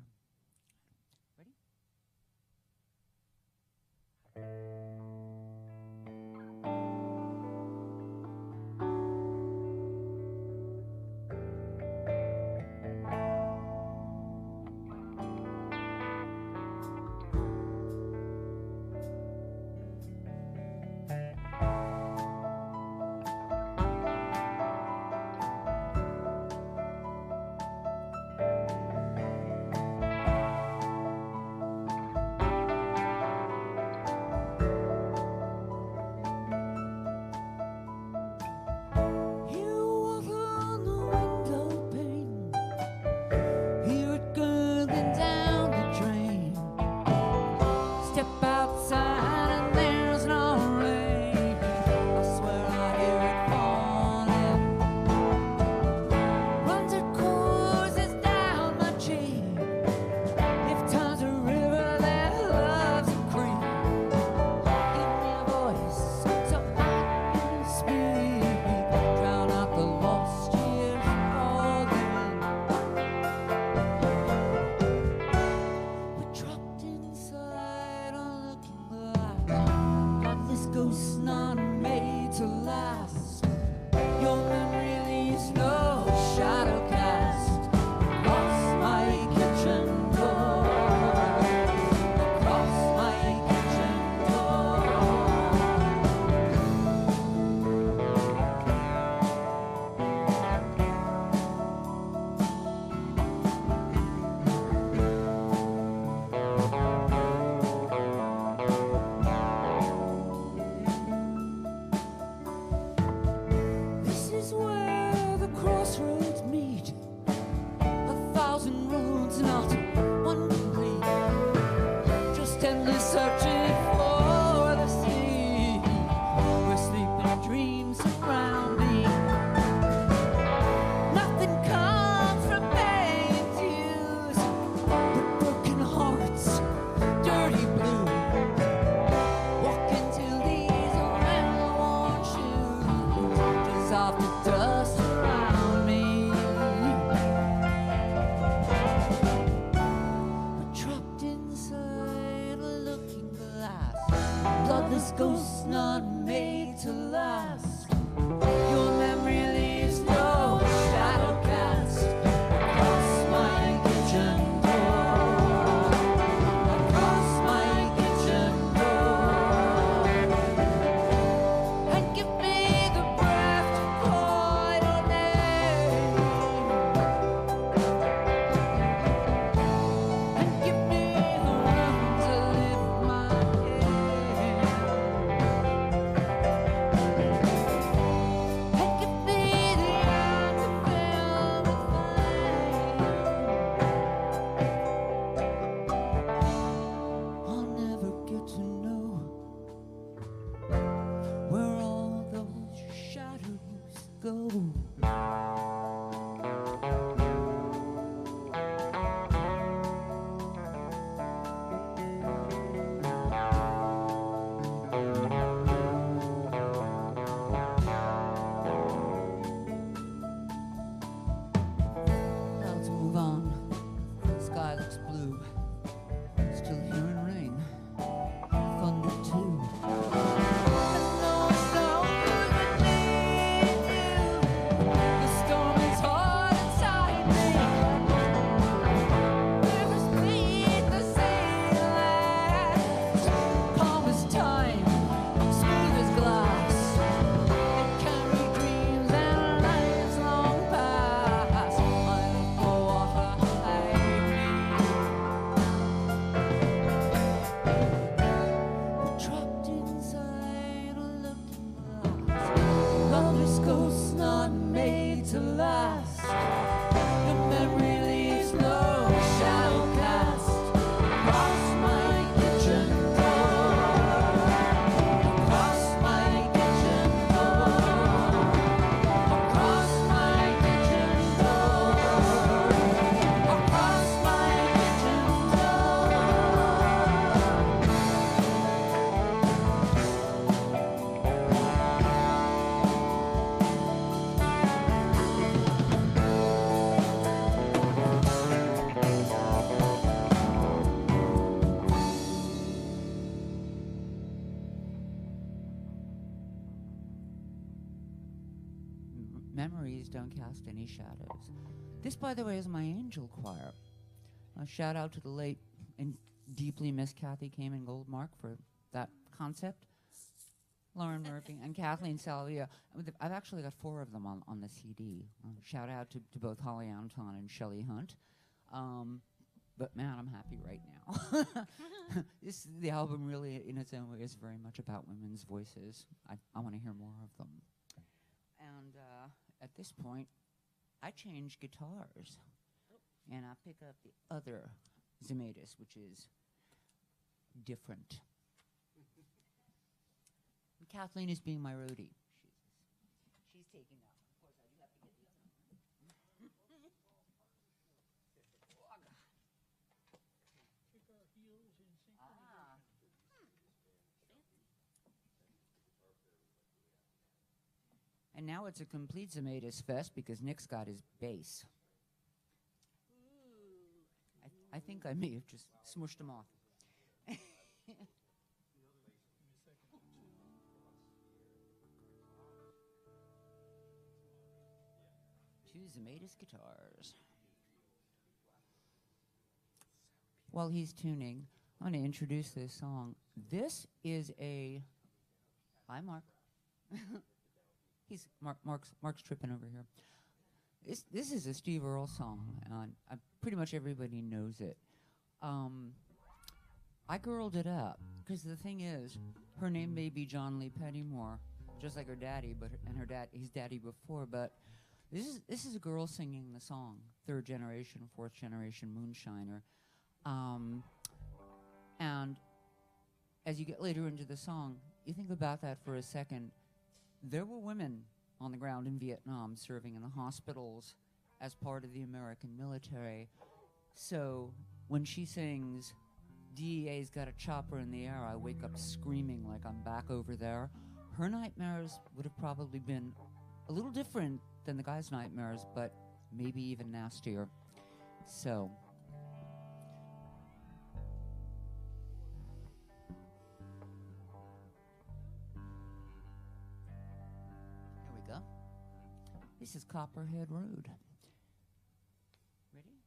Your memory leaves no shadow cast across my kitchen memories don't cast any shadows. This, by the way, is my angel choir. A shout out to the late and deeply missed Kathy Kamen Goldmark for that concept. Lauren Murphy and Kathleen Salvia. I've actually got 4 of them on the CD. Shout out to both Holly Anton and Shelley Hunt. But man, I'm happy right now. The album really, in its own way, is very much about women's voices. I want to hear more of them. And at this point, I change guitars. And I pick up the other Zemaitis, which is different. And Kathleen is being my roadie. She's taking that one. Of course, I do have to get the other one. Kick our heels in synchronization. And now it's a complete Zemaitis fest because Nick's got his bass. I think I may have just smushed him off. Two Zemaitis guitars. While he's tuning, I'm going to introduce this song. This is a... Hi, Mark. Mark's tripping over here. This is a Steve Earle song, and pretty much everybody knows it. I girled it up because the thing is, her name may be John Lee Pettymore, just like her daddy, his daddy before. But this is a girl singing the song, 3rd generation, 4th generation moonshiner, and as you get later into the song, you think about that for a second. There were women on the ground in Vietnam serving in the hospitals as part of the American military. So when she sings, DEA's got a chopper in the air, I wake up screaming like I'm back over there, her nightmares would have probably been a little different than the guy's nightmares, but maybe even nastier. So this is Copperhead Road. Ready?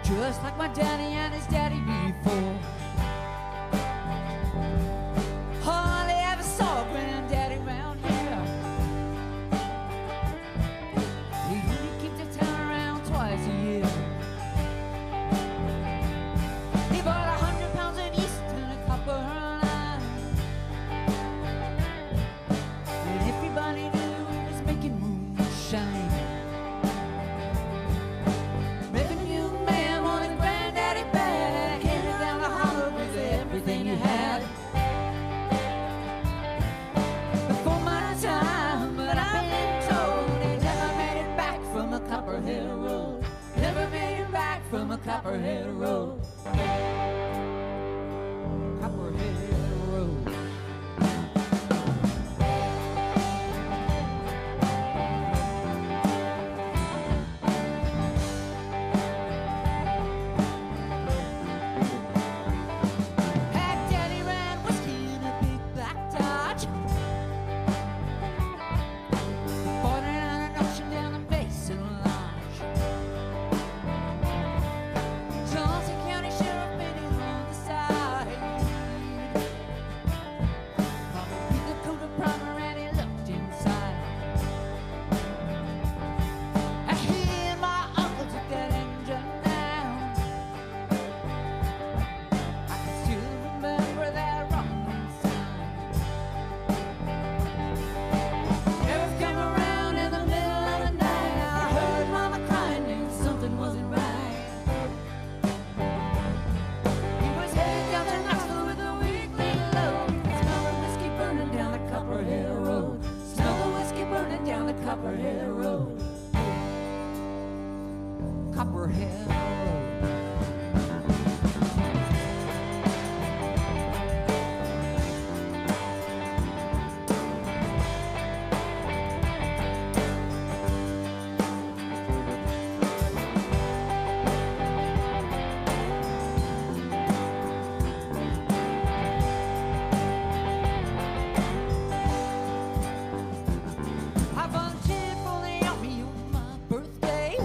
Just like my daddy and his daddy before. Hardly ever saw granddaddy round here. He only keeps the town around twice a year. He bought 100 pounds of yeast and a copper line. And everybody knew he was making moonshine. Copperhead Road. Copperhead Road. Had Daddy ran whiskey in a big black Dodge. Bought it on an auction down the Basin Lodge. Johnson County Sheriff made Copperhead Road. I volunteered for the army on my birthday.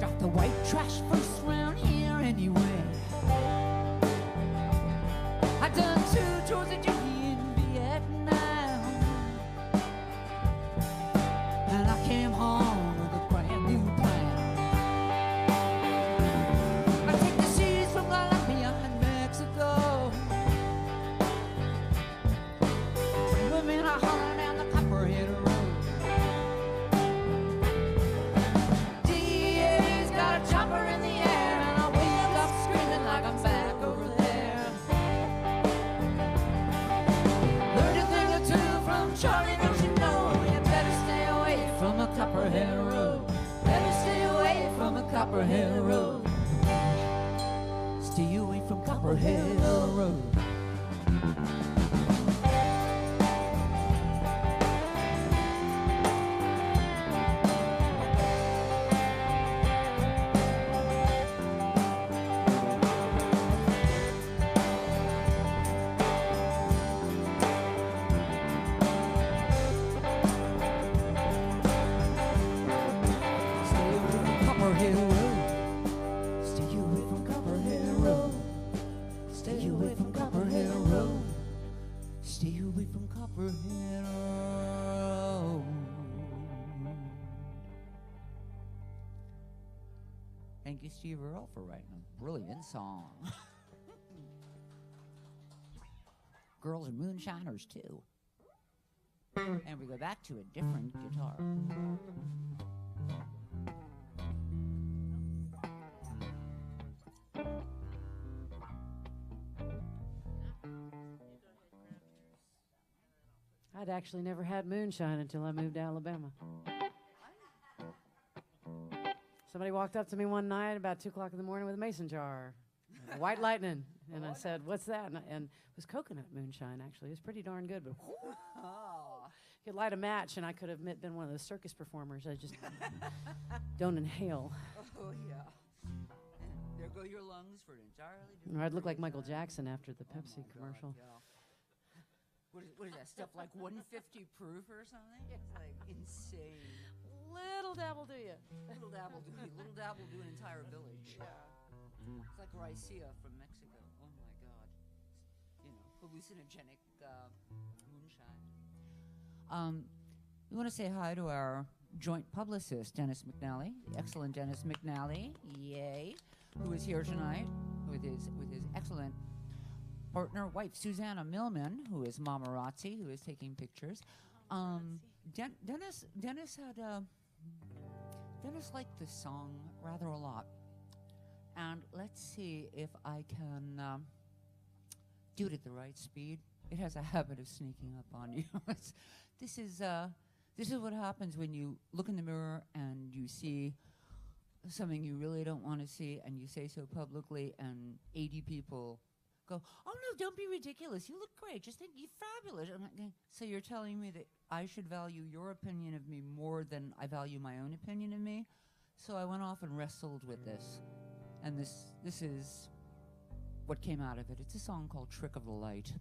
Got the white trash first round here anyway. I done 2 tours of duty in Vietnam, and I came home with a brand new plan. I take the seas from Colombia and Mexico. Women are hollering down the Copperhead Road. DA's got a chopper in the air, and I wake up screaming like I'm back over there. Learned a thing or two from Charlie, don't you know? You better stay away from a Copperhead Road. Better stay away from a Copperhead Road. Stay away from Copperhead Road. Stay away from Copperhead Road. Stay away from Copperhead Road. Stay away from Copperhead Road. Stay away from Copperhead Road. Thank you, Steve Earle, for writing a brilliant song. Girls are moonshiners, too. And we go back to a different guitar. I'd actually never had moonshine until I moved to Alabama. Somebody walked up to me one night about 2 o'clock in the morning with a mason jar, white lightning, and I said, "What's that?" And it was coconut moonshine. Actually, it was pretty darn good. But you could light a match, and I could have been one of those circus performers. I just don't inhale. Oh, yeah. There go your lungs for an entirely different Or I'd look like period Michael of time. Jackson after the Oh my Pepsi God, commercial. yeah. What is that stuff, like 150 proof or something? It's like insane. Little dabble, do you? Little dabble do an entire village. It's like Ricea from Mexico. Oh my God. You know, hallucinogenic moonshine. We want to say hi to our joint publicist, Dennis McNally, the excellent Dennis McNally, yay, who is here tonight with his excellent partner, wife, Susanna Millman, who is Mamarazzi, who is taking pictures. Dennis liked this song rather a lot. And let's see if I can do it at the right speed. It has a habit of sneaking up on you. This is what happens when you look in the mirror and you see something you really don't want to see, and you say so publicly, and 80 people go, "Oh no, don't be ridiculous. You look great. Just think you're fabulous." I'm like, so you're telling me that I should value your opinion of me more than I value my own opinion of me? So I went off and wrestled with this, and this is what came out of it. It's a song called "Trick of the Light."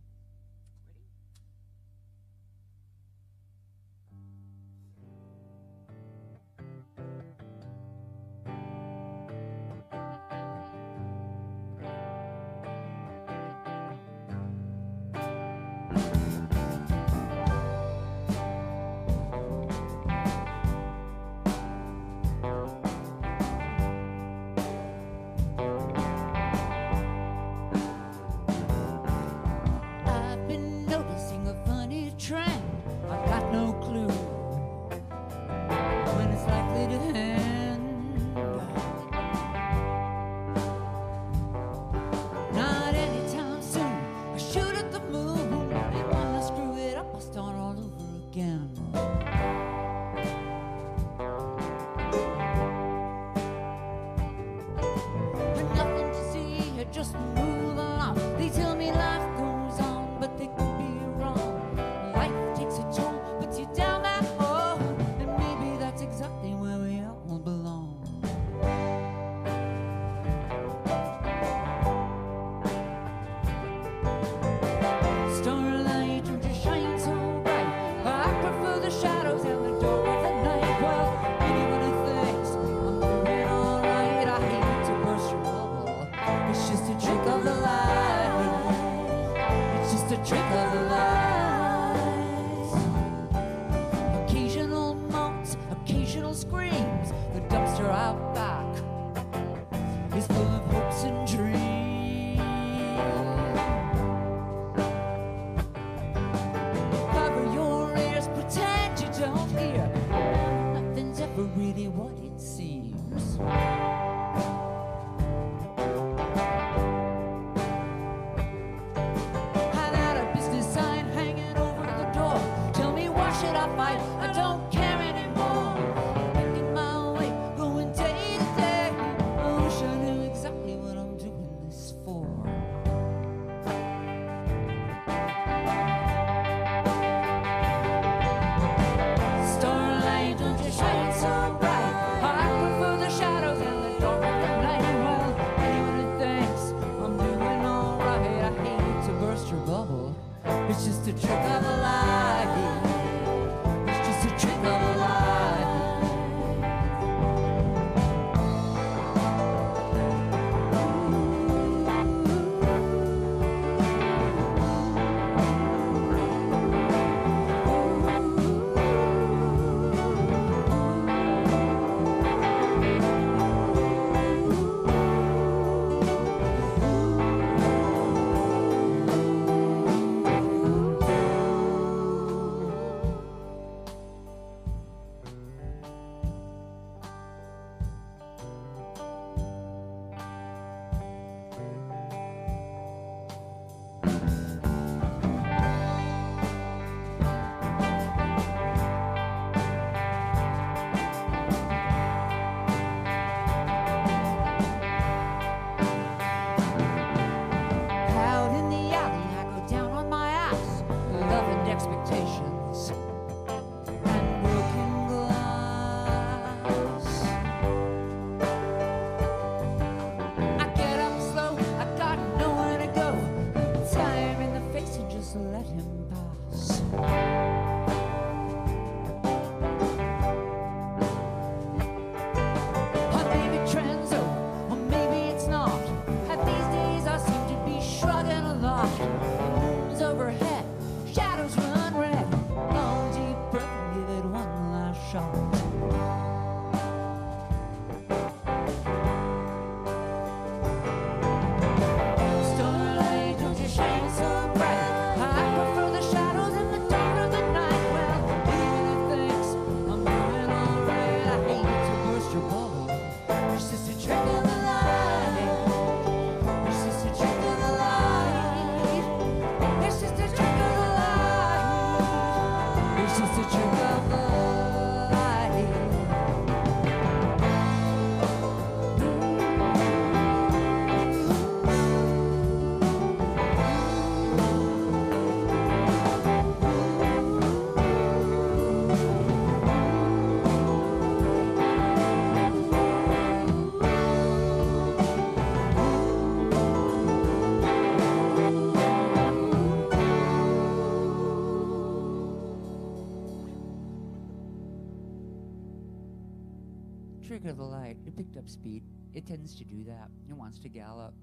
trigger the light. It picked up speed. It tends to do that. It wants to gallop.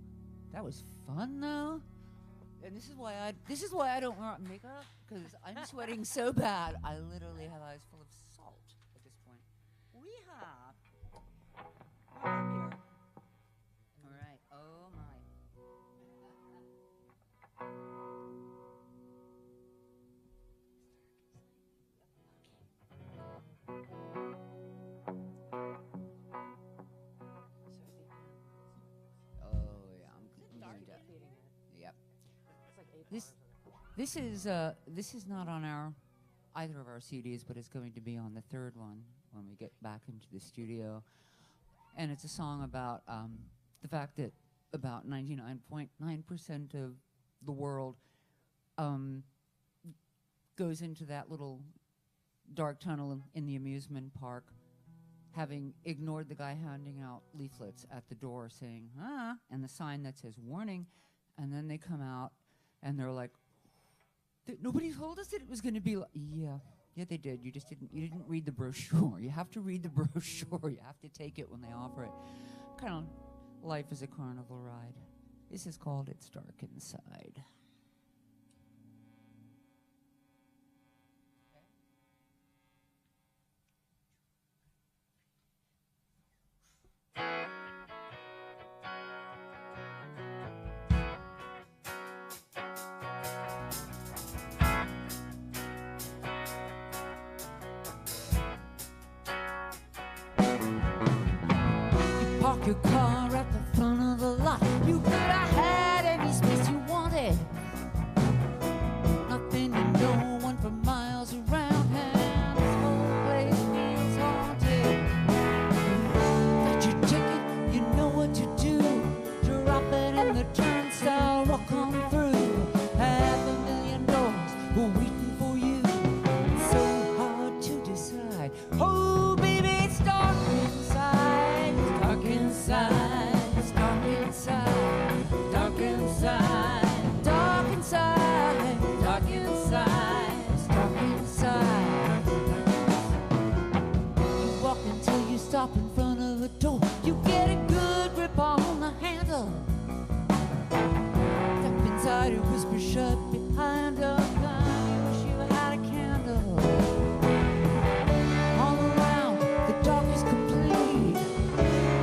That was fun though. And this is why I don't wear makeup, because I'm sweating so bad. I literally have eyes full of salt at this point. We have here. All right. Oh my. Oh yeah, I'm going to. Yep. This is not on either of our CDs, but it's going to be on the third one when we get back into the studio. And it's a song about the fact that about 99.9% of the world goes into that little dark tunnel in the amusement park, having ignored the guy handing out leaflets at the door saying, and the sign that says warning, and then they come out and they're like, nobody told us that it was going to be yeah, they did. You didn't read the brochure. You have to read the brochure. You have to take it when they offer it. Kind of life is a carnival ride. This is called It's Dark Inside. Park your car at the front of the lot. You could have had any space you wanted. Nothing to no one for miles around, and this whole place feels haunted. Got your ticket, you know what to do. Drop it in the turnstile, walk on through. $500,000 waiting for you. It's so hard to decide. Oh, baby, it's dark inside. It's dark inside. It's dark inside. Dark inside. Dark inside. Dark inside. It's dark inside. You walk until you stop in front of a door. You get a good grip on the handle. Step inside, it whispers shut behind a gun. You wish you had a candle. All around, the dark is complete.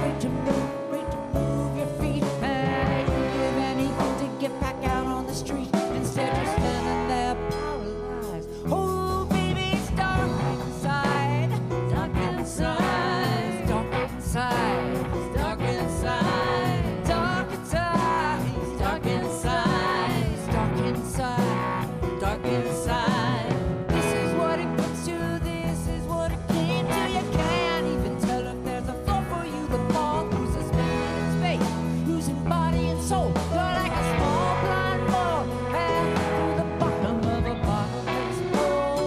Wait to move your feet. And you give anything to get back out on the street. Instead, you're standing there paralyzed. Oh, baby, it's dark inside. Dark inside. It's dark inside. It's dark inside. Dark inside. It's dark inside. It's dark inside. Dark inside. This is what it gets to. This is what it came to. You can't even tell if there's a floor for you to fall through. Suspended space, losing body and soul. You're like a small blind ball heading through the bottom of a bottomless bowl.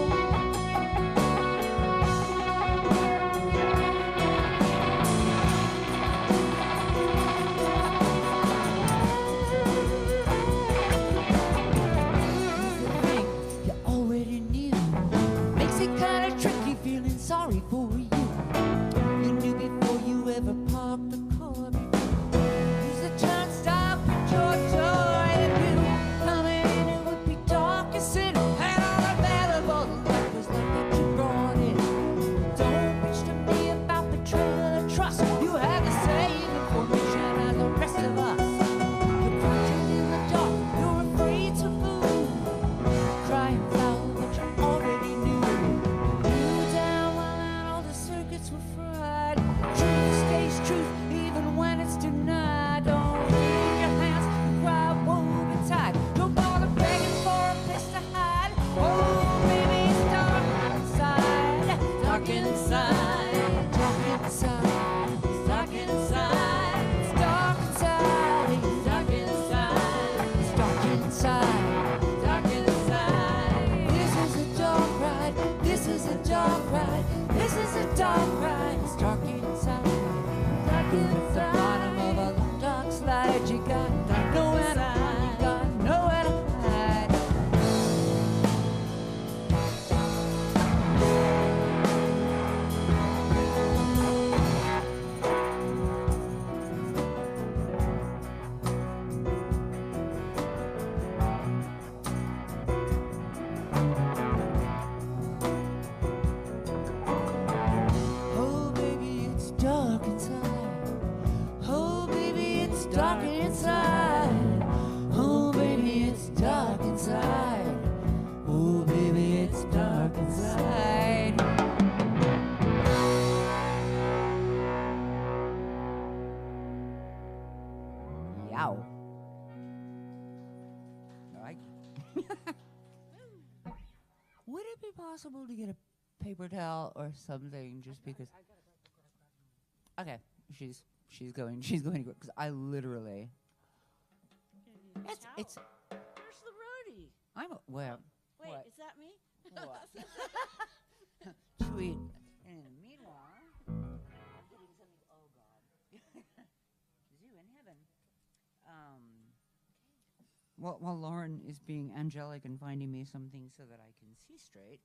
Here's the thing you already knew. Makes it kind of tricky feeling sorry for you. You knew before you ever parked the car. Use the turnstile, put your door in view. Coming in, it would be dark as sin. And all available, the light was like that you brought in. Don't bitch to me about betrayal and trust. You had the same information as the rest of us. You're crouching in the dark, you're afraid to move. Crying foul, but you already knew. You down well and all the circuits were fried. Truth stays truth even when it's denied. Don't leave your hands, cry woe betide. Don't bother begging for a place to hide. Oh, baby, it's dark inside. Dark inside. Dark inside. It's dark inside. It's dark inside. It's dark inside. It's dark inside. Dark inside. This is a dark ride. This is a dark ride. This is a dark ride. It's dark inside. Dark dark inside. Oh, baby, it's dark inside. Oh, baby, it's dark inside. Yow. All right. Would it be possible to get a paper towel or something just because? Okay, she's going to go because I literally. It's. Where's the roadie? Well. Wait, What? is that me? What? Sweet. And meanwhile, I'm getting something. Oh God. Zoo in heaven. While Lauren is being angelic and finding me something so that I can see straight,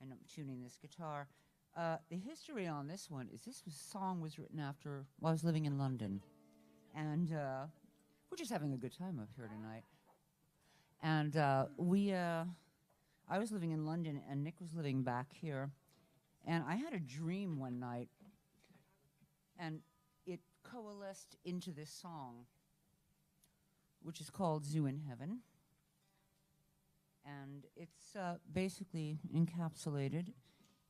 and I'm tuning this guitar. The history on this one is song was written after I was living in London, and we're just having a good time up here tonight. And I was living in London, and Nick was living back here, and I had a dream one night, and it coalesced into this song, which is called Zoo in Heaven. And it's basically encapsulated.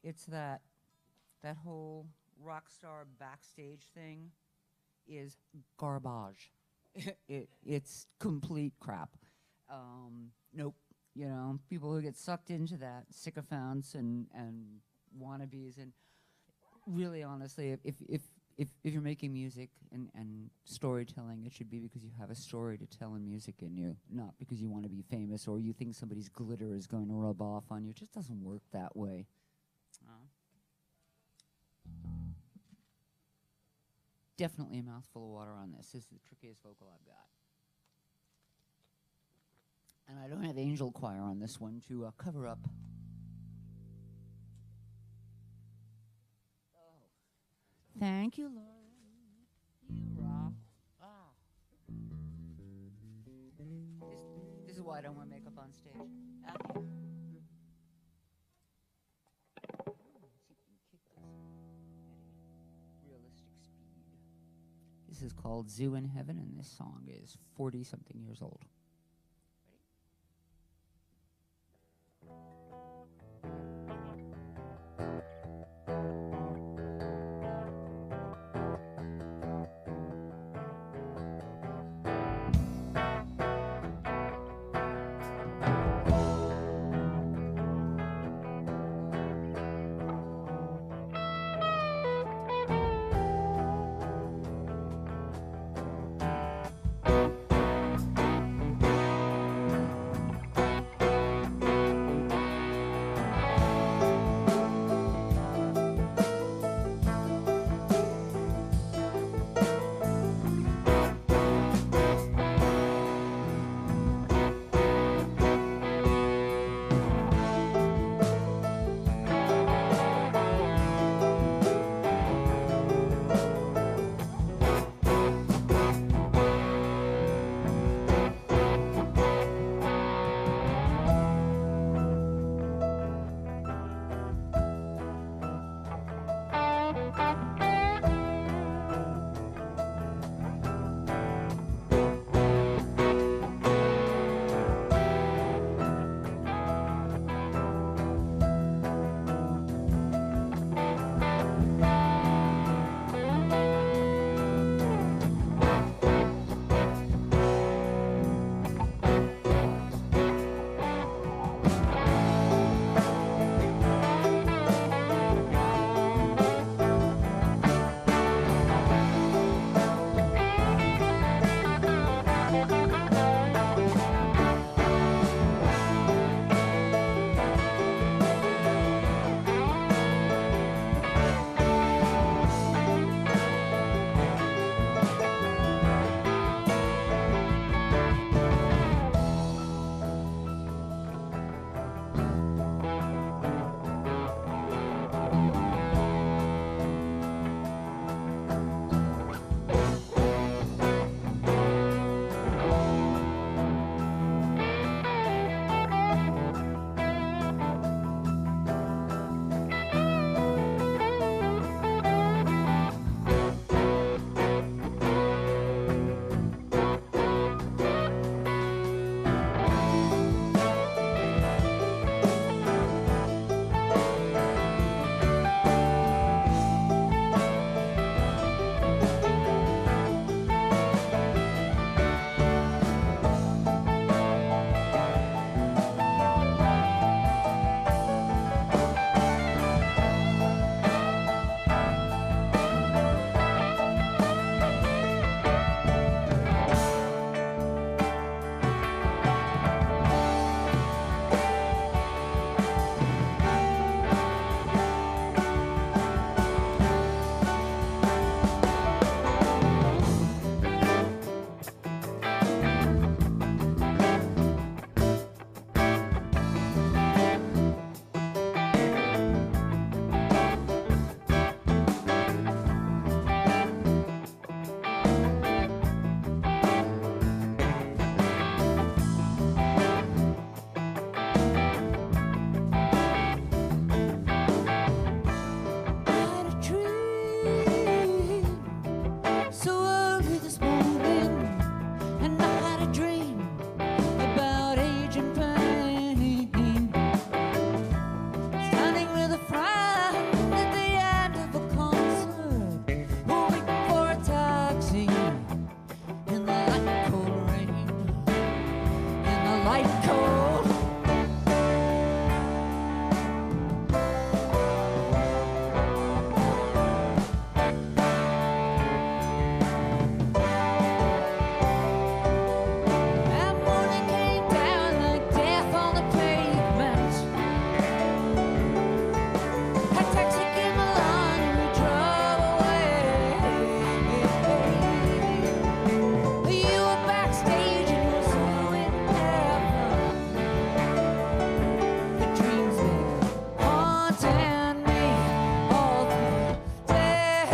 It's that whole rock star backstage thing is garbage. It's complete crap. Nope. You know, people who get sucked into that, sycophants and wannabes, and really honestly, if you're making music and storytelling, it should be because you have a story to tell in music in you, not because you want to be famous or you think somebody's glitter is going to rub off on you. It just doesn't work that way. Definitely a mouthful of water on this. This is the trickiest vocal I've got. And I don't have angel choir on this one to cover up. Thank you, Lauren. You rock. This is why I don't wear makeup on stage. See if we can kick this at a realistic speed. This is called Zoo in Heaven, and this song is 40-something years old. A taxi came along and we drove away. You were backstage and you were so in heaven. The dreams been haunting me all the day.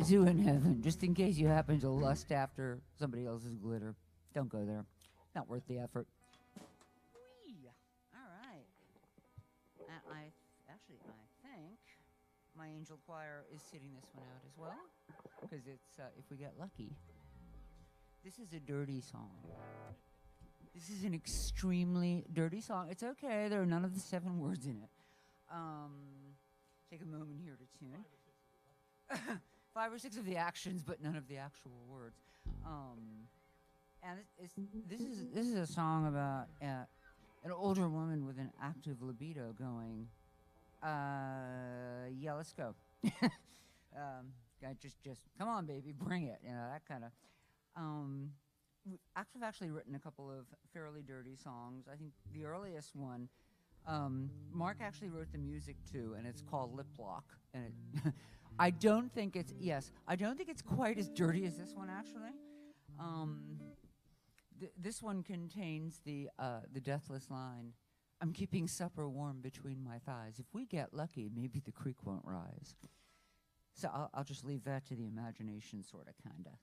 zoo in heaven, just in case you happen to lust after somebody else's glitter. Don't go there. Not worth the effort. Whee! All right. I think my angel choir is sitting this one out as well, because it's if we get lucky. This is a dirty song. This is an extremely dirty song. It's okay. There are none of the 7 words in it. Take a moment here to tune. 5 or 6 of the actions, but none of the actual words. And this is a song about an older woman with an active libido going, yeah, let's go. Just come on, baby, bring it. You know, that kind of. I've actually written a couple of fairly dirty songs. I think the earliest one, Mark actually wrote the music to, and it's called Lip Lock. And it I don't think it's quite as dirty as this one actually. This one contains the deathless line, "I'm keeping supper warm between my thighs. If we get lucky, maybe the creek won't rise." So I'll just leave that to the imagination, sort of, kind of.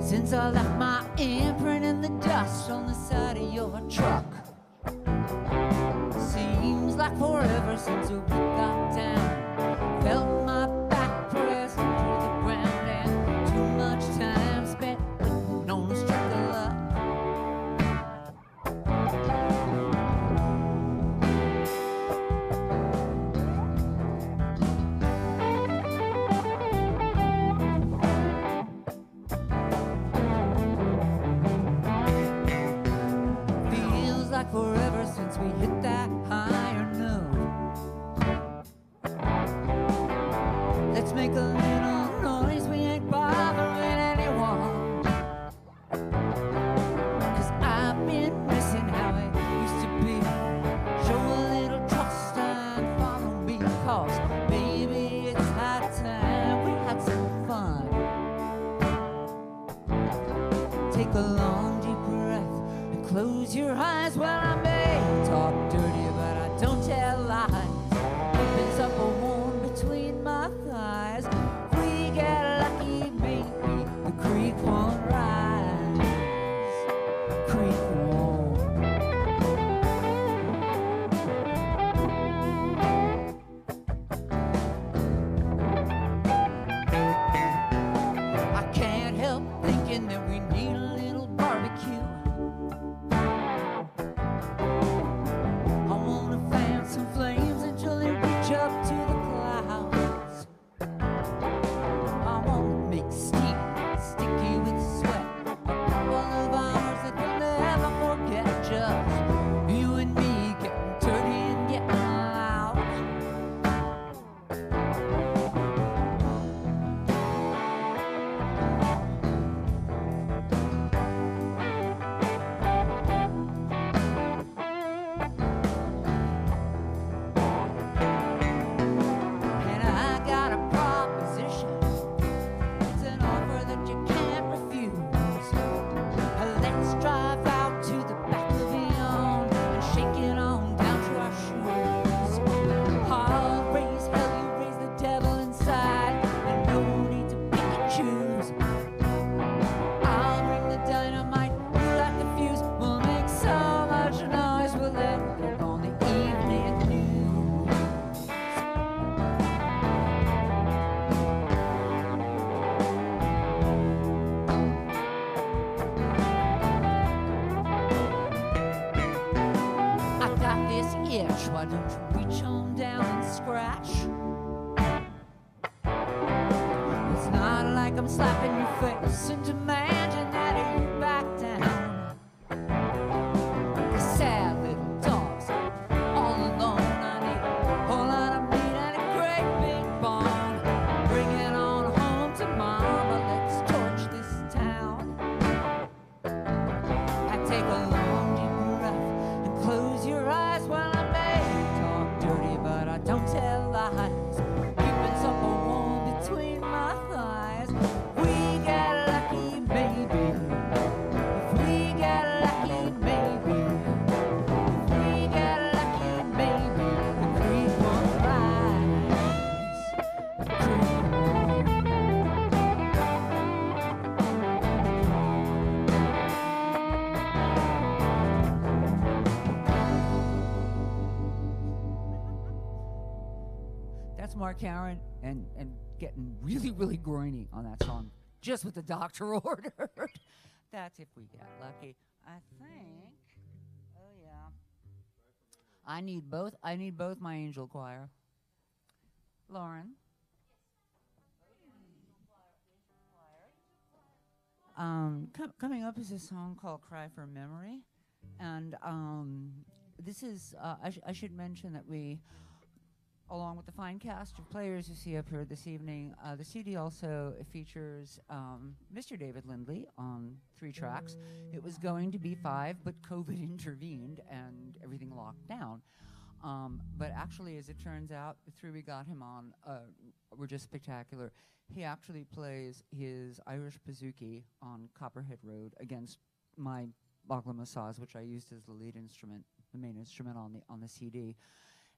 Since I left my imprint in the dust on the side of your truck. Seems like forever since we got down. Felt my back pressed into the ground and too much time spent waiting on the stroke of luck. Forever since we hit that higher note. Let's make a little noise, we ain't bothering anyone. 'Cause I've been missing how it used to be. Show a little trust and follow me, 'cause baby, it's high time we had some fun. Take a long deep breath and close your eyes. Well, I may talk dirty, but I don't tell lies. Opens up a warm between my thighs. If we get lucky, maybe the creek won't rise. Creek won't. I can't help thinking that we need a little barbecue. I wanna fan some like I'm slapping your face and imagine that you back down. Sad little dogs, all alone. I need a whole lot of meat and a great big barn. Bring it on home to mama, let's torch this town. I take a long deep breath and close your eyes while I may talk dirty, but I don't tell lies. Keeping supper warm between my thighs. We get lucky, baby. If we get lucky, maybe. If we get lucky, maybe. The creek won't rise. The creek won't. That's Mark Harron and getting really groiny on that song, just what the doctor ordered. That's if we get lucky. I think. Oh yeah. I need both my angel choir. Lauren. Coming up is a song called "Cry for Memory," and this is. I should mention that we, along with the fine cast of players you see up here this evening, the CD also features Mr. David Lindley on 3 tracks. It was going to be 5, but COVID intervened and everything locked down. But actually, as it turns out, the 3 we got him on were just spectacular. He actually plays his Irish bouzouki on Copperhead Road against my baglama saz, which I used as the lead instrument, the main instrument on the CD.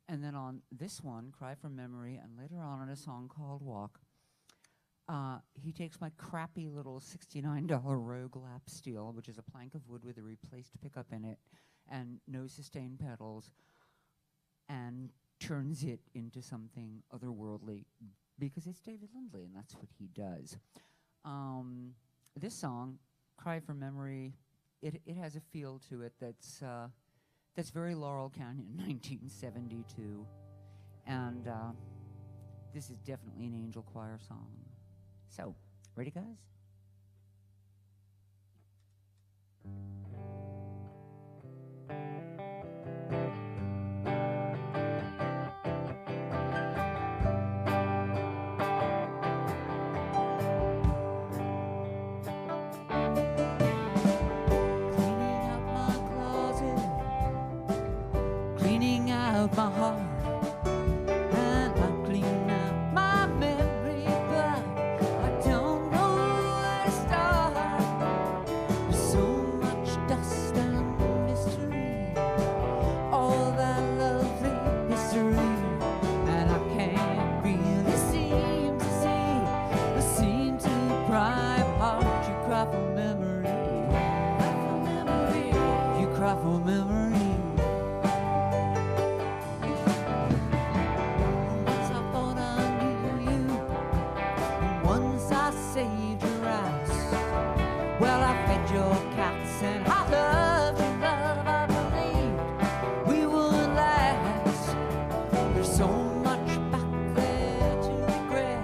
And then on this one, Cry from Memory, and later on a song called Walk, he takes my crappy little $69 Rogue lap steel, which is a plank of wood with a replaced pickup in it, and no sustain pedals, and turns it into something otherworldly, because it's David Lindley, and that's what he does. This song, Cry from Memory, it has a feel to it that's very Laurel Canyon, 1972. And this is definitely an angel choir song. So, ready, guys? My heart, and I clean up my memory, but I don't know where to start. There's so much dust and mystery, all that lovely history, and I can't really seem to cry apart. You cry for memory, you cry for memory. Your cats and I loved your love, I believed we would last. There's so much back there to regret,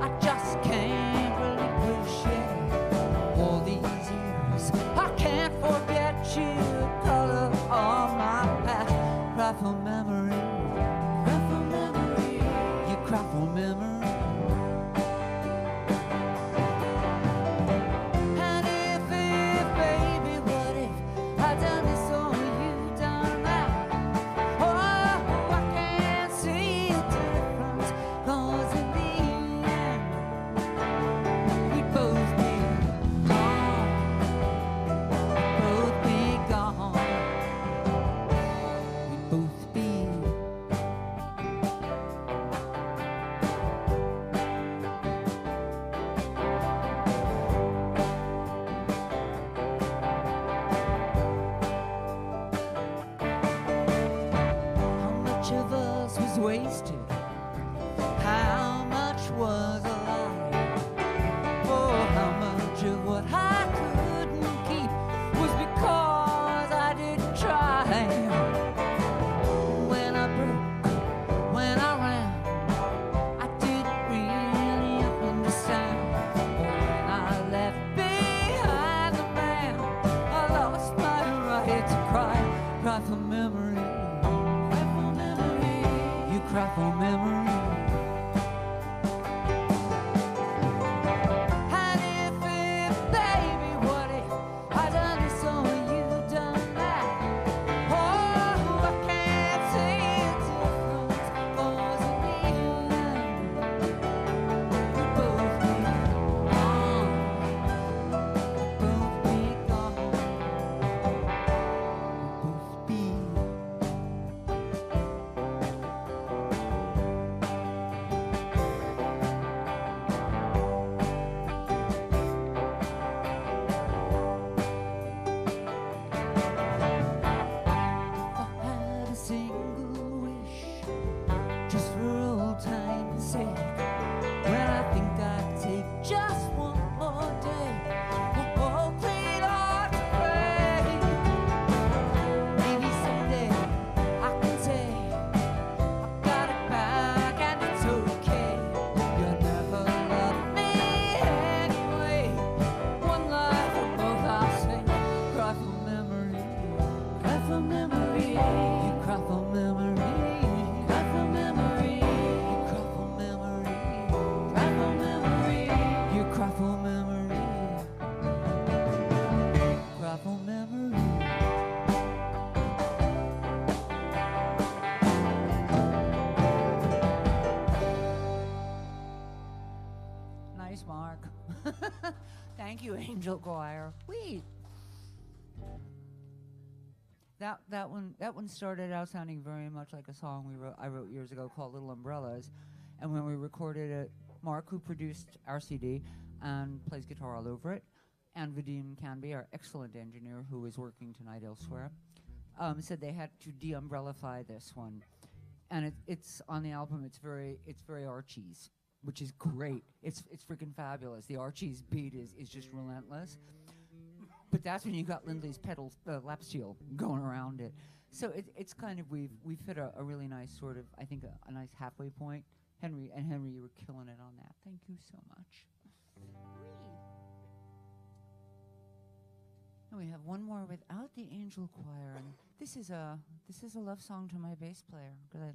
I just can't relinquish it. All these years, I can't forget you, color on my past. Cry for memory, you cry for memory. Nice, Mark. Thank you, Angel Choir. Wait. That one started out sounding very much like a song I wrote years ago called Little Umbrellas, and when we recorded it, Mark, who produced our CD and plays guitar all over it, and Vadim Canby, our excellent engineer who is working tonight elsewhere, said they had to de-umbrellify this one, and it's on the album. It's very Archie's, which is great. It's freaking fabulous. The Archie's beat is just relentless. But that's when you got Lindley's pedal lap steel going around it. So it's kind of we've hit a really nice sort of, I think a nice halfway point. Henry, you were killing it on that. Thank you so much. And we have one more without the Angel Choir, and this is a love song to my bass player. Because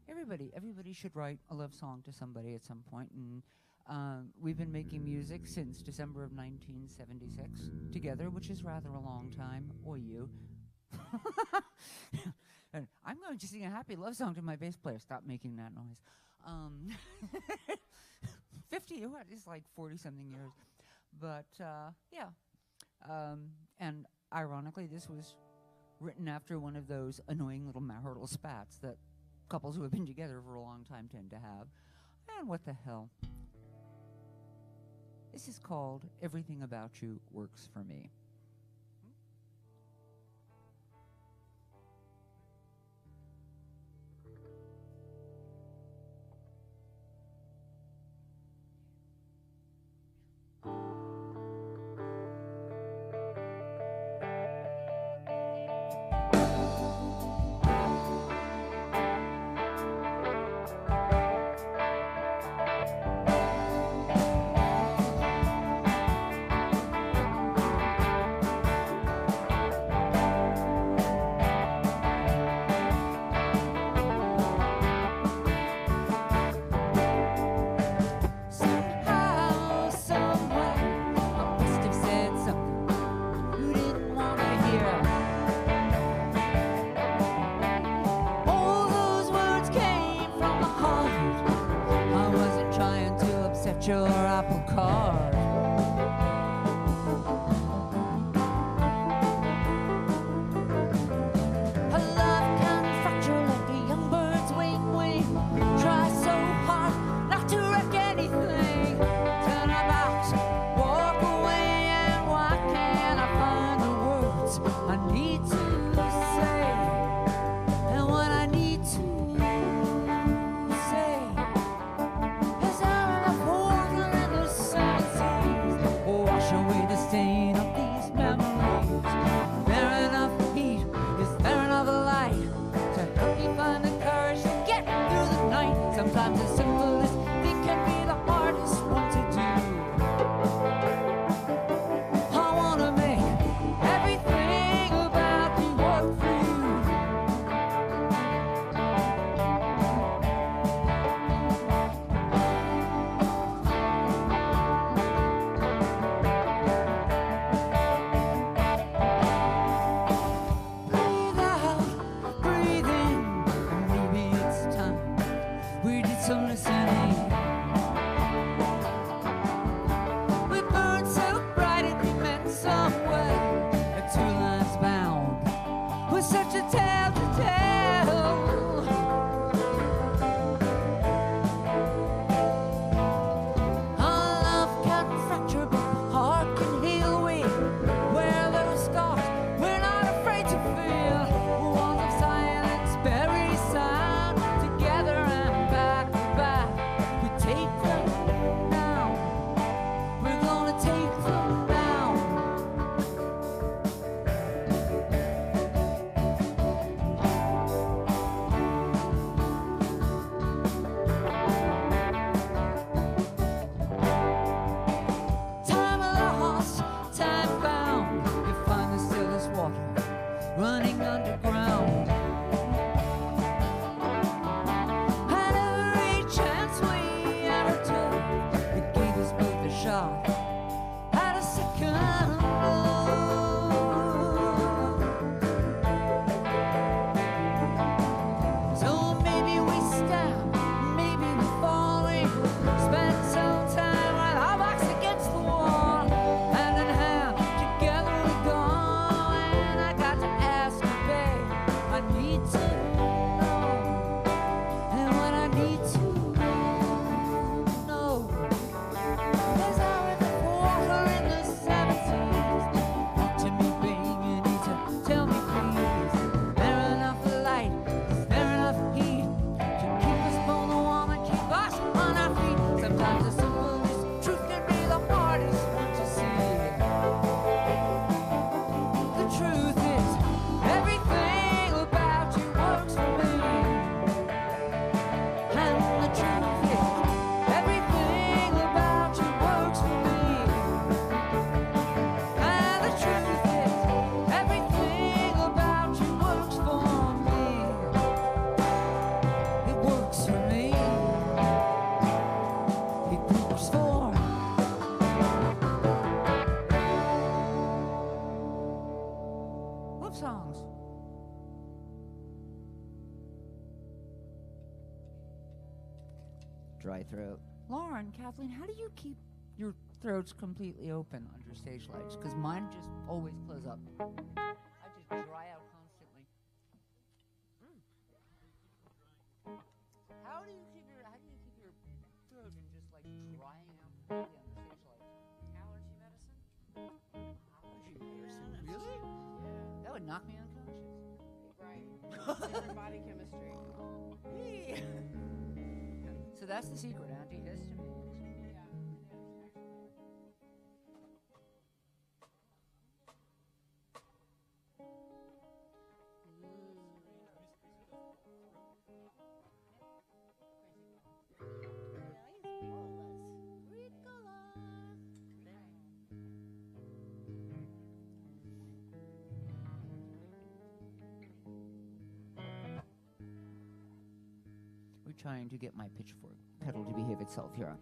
everybody should write a love song to somebody at some point, and we've been making music since December of 1976 together, which is rather a long time. Or you. And I'm going to sing a happy love song to my bass player. Stop making that noise. 50, what is like 40-something years. But, yeah. And ironically, this was written after one of those annoying little marital spats that couples who have been together for a long time tend to have. And what the hell? This is called Everything About You Works For Me. Your apple cart. Her love can fracture like a young bird's wing. Try so hard not to wreck anything. Turn about, walk away, and why can't I find the words I need to say? And what I need to say is there enough water in the sun? dry throat. Lauren, Kathleen, how do you keep your throats completely open under stage lights? Because mine just always close up. I just dry out constantly. How do you keep your throat from just like drying out completely under stage lights? Allergy medicine? Allergy medicine? Really? Yeah. That would knock me unconscious. Right. Different body chemistry. So that's the secret, antihistamines. Yeah, it is, We're trying to get my pitchfork pedal to behave itself here.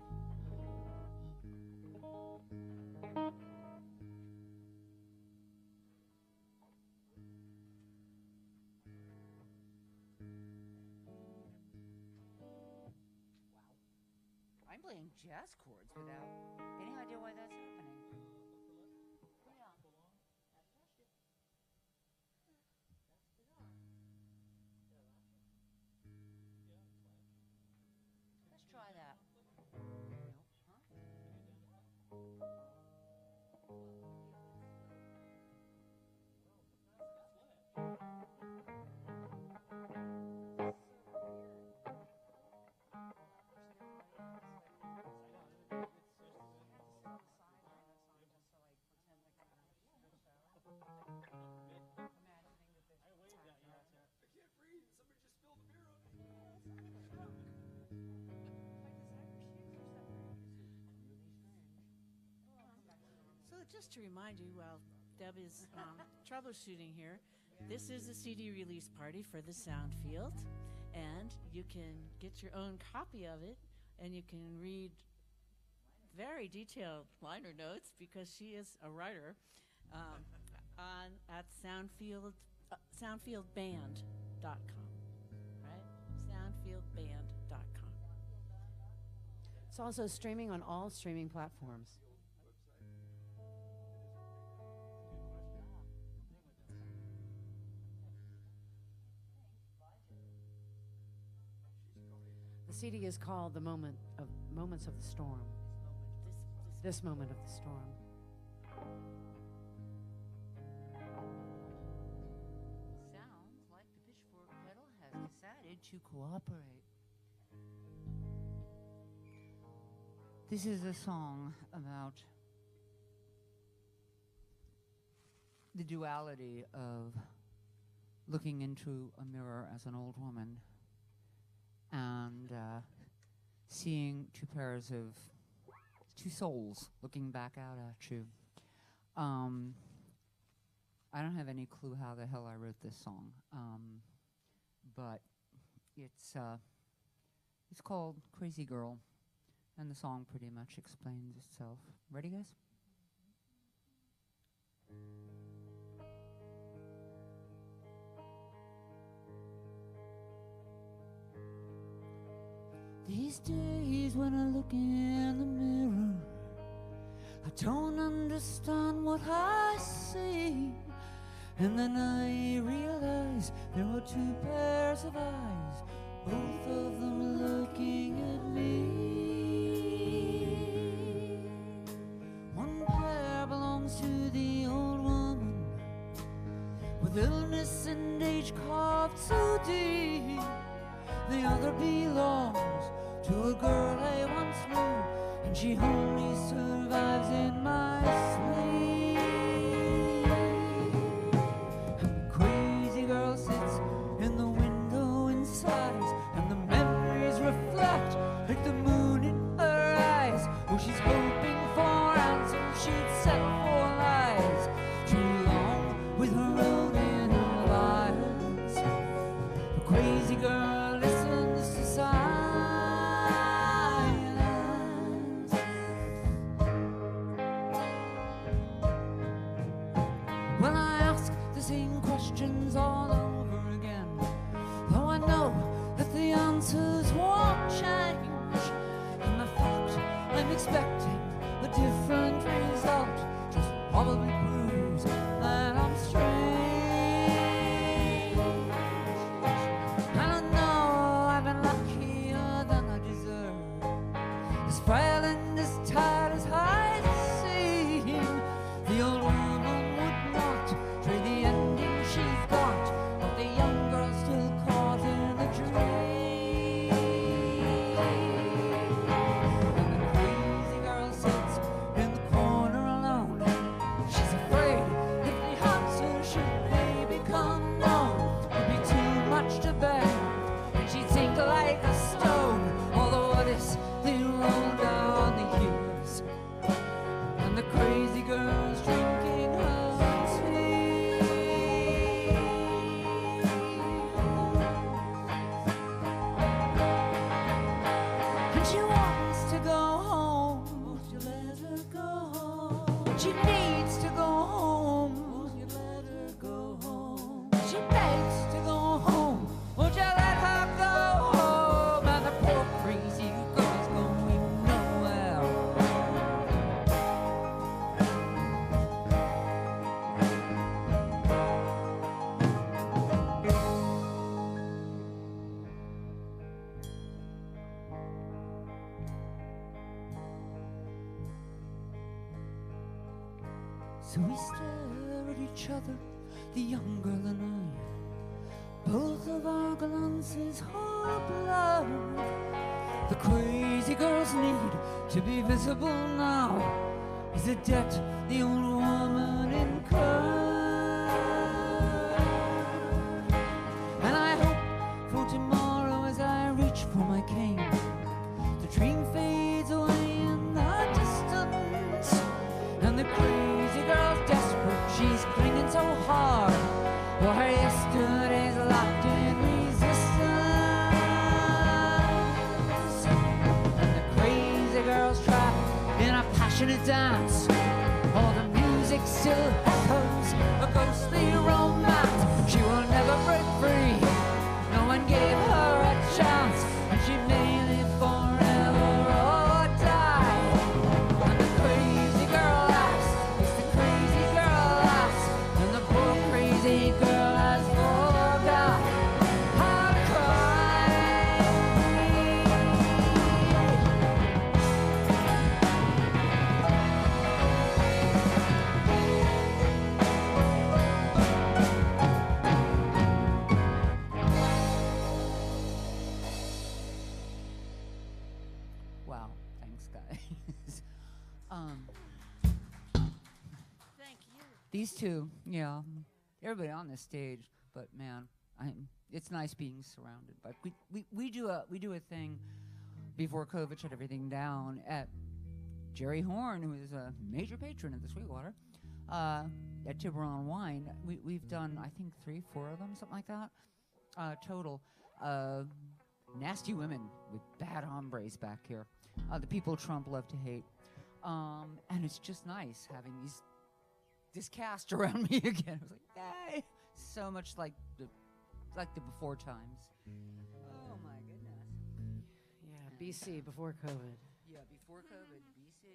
I'm playing jazz chords without any idea why that's happening. Yeah. Let's try that. So just to remind you, while Deb is troubleshooting here, this is a CD release party for the Sound Field, and you can get your own copy of it, and you can read very detailed liner notes because she is a writer at soundfieldband.com, right? Soundfieldband.com. It's also streaming on all streaming platforms. The CD is called Moments of the Storm. This moment of the storm. Sounds like the pitchfork pedal has decided to cooperate. This is a song about the duality of looking into a mirror as an old woman and seeing two souls looking back out at you. I don't have any clue how the hell I wrote this song, but it's called Crazy Girl, and the song pretty much explains itself. Ready, guys? These days when I look in the mirror, I don't understand what I see. And then I realize there are two pairs of eyes, both of them looking at me. One pair belongs to the old woman, with illness and age carved so deep. The other belongs to a girl I once knew, and she only survives in my sleep. And the crazy girl sits in the window and sighs, and the memories reflect like the moon in her eyes. Oh, she's hoping for answers she'd settle for lies, too long with her own inner violence. The crazy girl listens to silence. Well, I ask the same questions all over again, though I know that the answers won't change. expecting a different result. Just probably proves that I'm strange. And I know I've been luckier than I deserve. As frail and as tired as I seem, the old woman would not trade the ending she's got of the young girl still caught in a dream. And the crazy girl sits in the corner alone. She's afraid if the answer should maybe come known, would be too much to bear, and she'd sink like a stone. Although what is they roll down the years, and the crazy girl's drinking her tea. And she wants to go home. Won't you let her go home? She needs to go home. Won't you let her go home? She begs to go home. Won't you let her go home? And the poor crazy girl's going nowhere. So we stare at each other, the young girl and I. Both of our glances are blurred. The crazy girl's need to be visible now is a debt the old woman incurred. And I hope for tomorrow as I reach for my cane, the dream fades away in the distance, and the crazy girl's desperate, she's clinging so hard, for her yesterday's locked in resistance. And the crazy girl's trapped in a passionate dance, all the music still echoes a ghostly romance. She will never break free, no one gave her a chance, and she may live forever or die. And the crazy girl laughs, yes, the crazy girl laughs, and the poor crazy girl has forgot how to cry. Wow, thanks guys. Thank you. These two, yeah, everybody on this stage, but man, it's nice being surrounded. But we do a thing before COVID shut everything down at Jerry Horn, who is a major patron of the Sweetwater, at Tiburon Wine. We've done, I think, 3-4 of them, something like that, total. Nasty women with bad hombres back here. The people Trump loved to hate. And it's just nice having this cast around me again. I was like, yay! So much like the before times. Oh my goodness. Yeah, BC, before COVID. Yeah, before COVID, BC.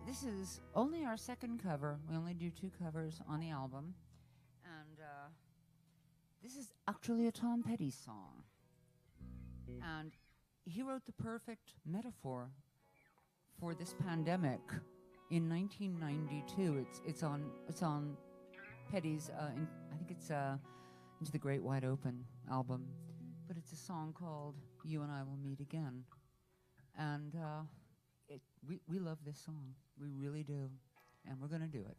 This is only our second cover. We only do 2 covers on the album. And this is actually a Tom Petty song. And he wrote the perfect metaphor for this pandemic in 1992. It's on Petty's I think it's Into the Great Wide Open album, but it's a song called You and I Will Meet Again, and we love this song, we really do, and we're gonna do it.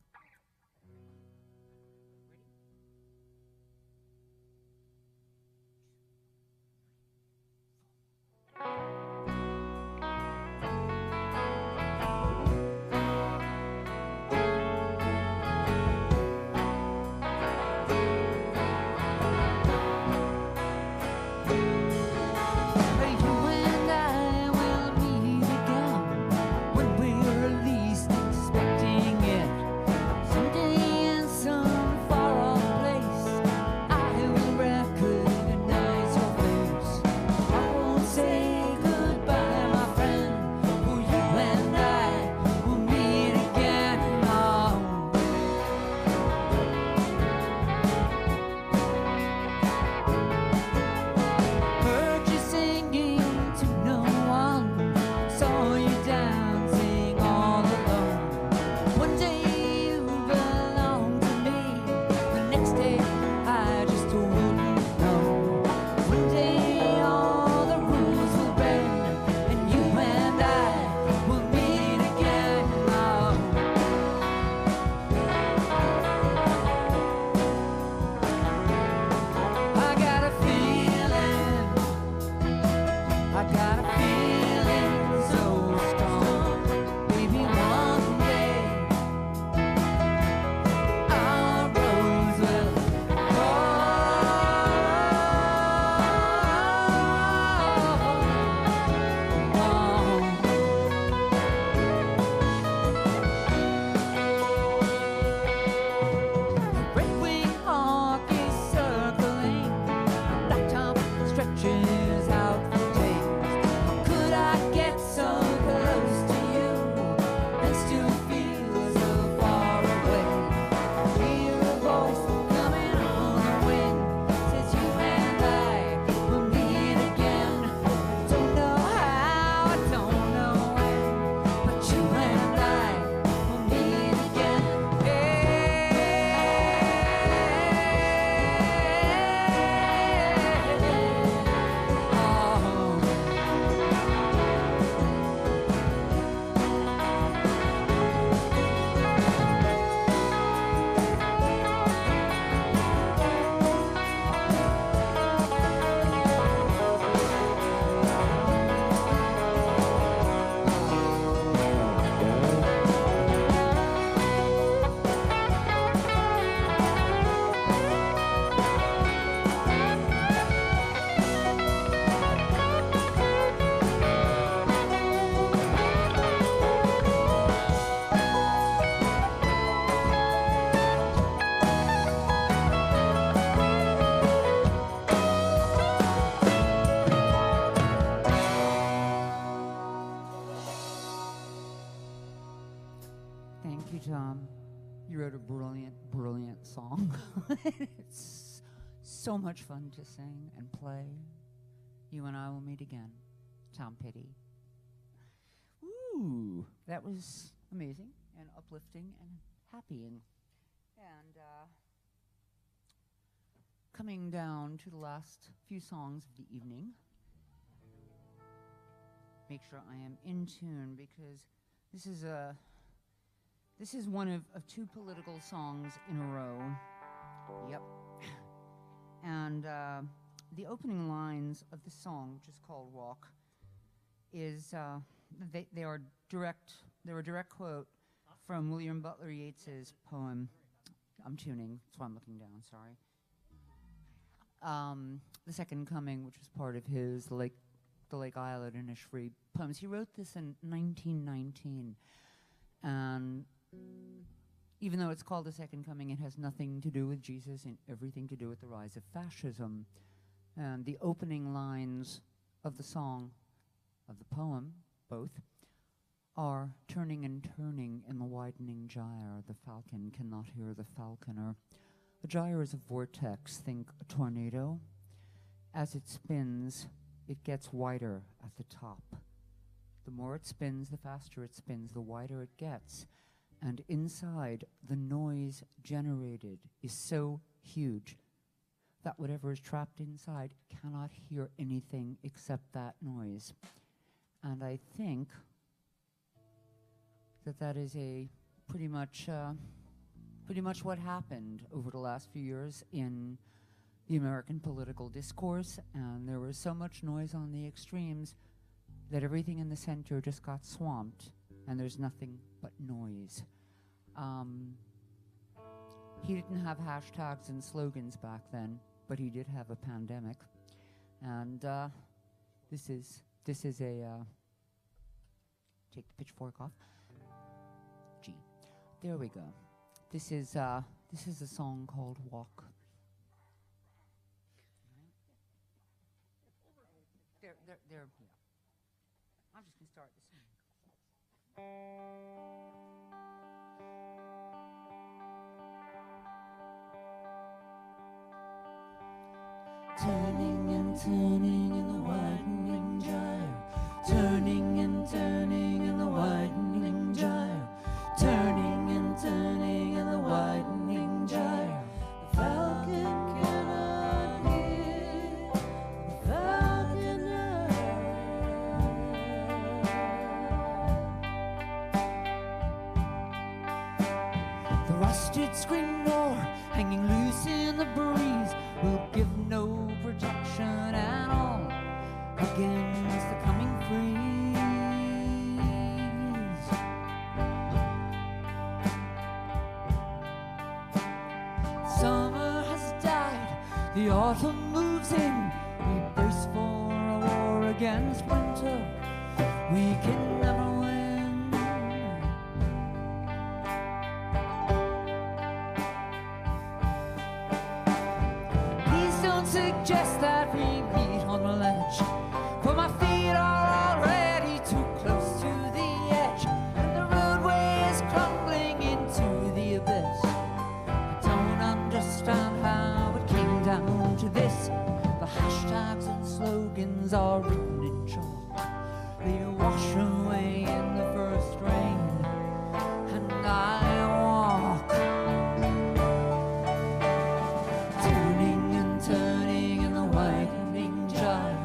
you wrote a brilliant, brilliant song. It's so much fun to sing and play. You and I will meet again. Tom Petty. Ooh, that was amazing and uplifting and happy. And coming down to the last few songs of the evening. Make sure I am in tune because this is one of two political songs in a row. Yep. And the opening lines of the song, which is called "Walk," is they're a direct quote from William Butler Yeats's poem. I'm tuning, that's why I'm looking down. Sorry. The Second Coming, which was part of his The Lake Island and Ishfree poems. He wrote this in 1919, and even though it's called The Second Coming, it has nothing to do with Jesus and everything to do with the rise of fascism. And the opening lines of the song, of the poem, both, are turning and turning in the widening gyre. The falcon cannot hear the falconer. The gyre is a vortex, think a tornado. As it spins, it gets wider at the top. The more it spins, the faster it spins, the wider it gets. And inside, the noise generated is so huge that whatever is trapped inside cannot hear anything except that noise. And I think that is a pretty much what happened over the last few years in the American political discourse, and there was so much noise on the extremes that everything in the center just got swamped, and there's nothing but noise. He didn't have hashtags and slogans back then, but he did have a pandemic, and this is a take the pitchfork off. G. There we go. This is a song called "Walk." There. Yeah. I'm just gonna start this song. Turning and turning in the widening gyre, turning and turning in the widening gyre, turning and turning in the widening gyre. The falcon cannot hear, the falconer. The rusted screen door hanging loose in the breeze will give no protection at all against the coming freeze. Summer has died, the autumn moves in. We brace for a war against winter. We can never win. Suggest that we meet on the ledge, for my feet are already too close to the edge, and the roadway is crumbling into the abyss. I don't understand how it came down to this. The hashtags and slogans are written in chalk. They wash away in the first rain, and I walk, turning and turning in the widening gyre,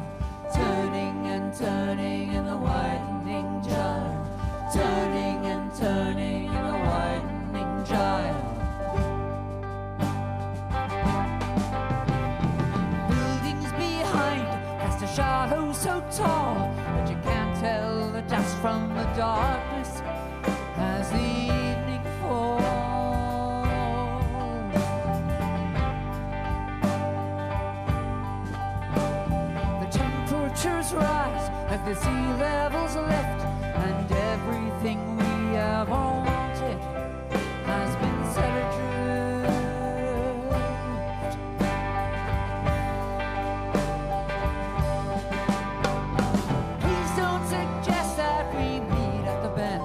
turning and turning in the widening gyre, turning and turning in the widening gyre. Buildings behind cast a shadow so tall that you can't tell the dust from the darkness as the evening falls. Temperatures rise as the sea levels lift, and everything we ever wanted has been set adrift. Please don't suggest that we meet at the bend,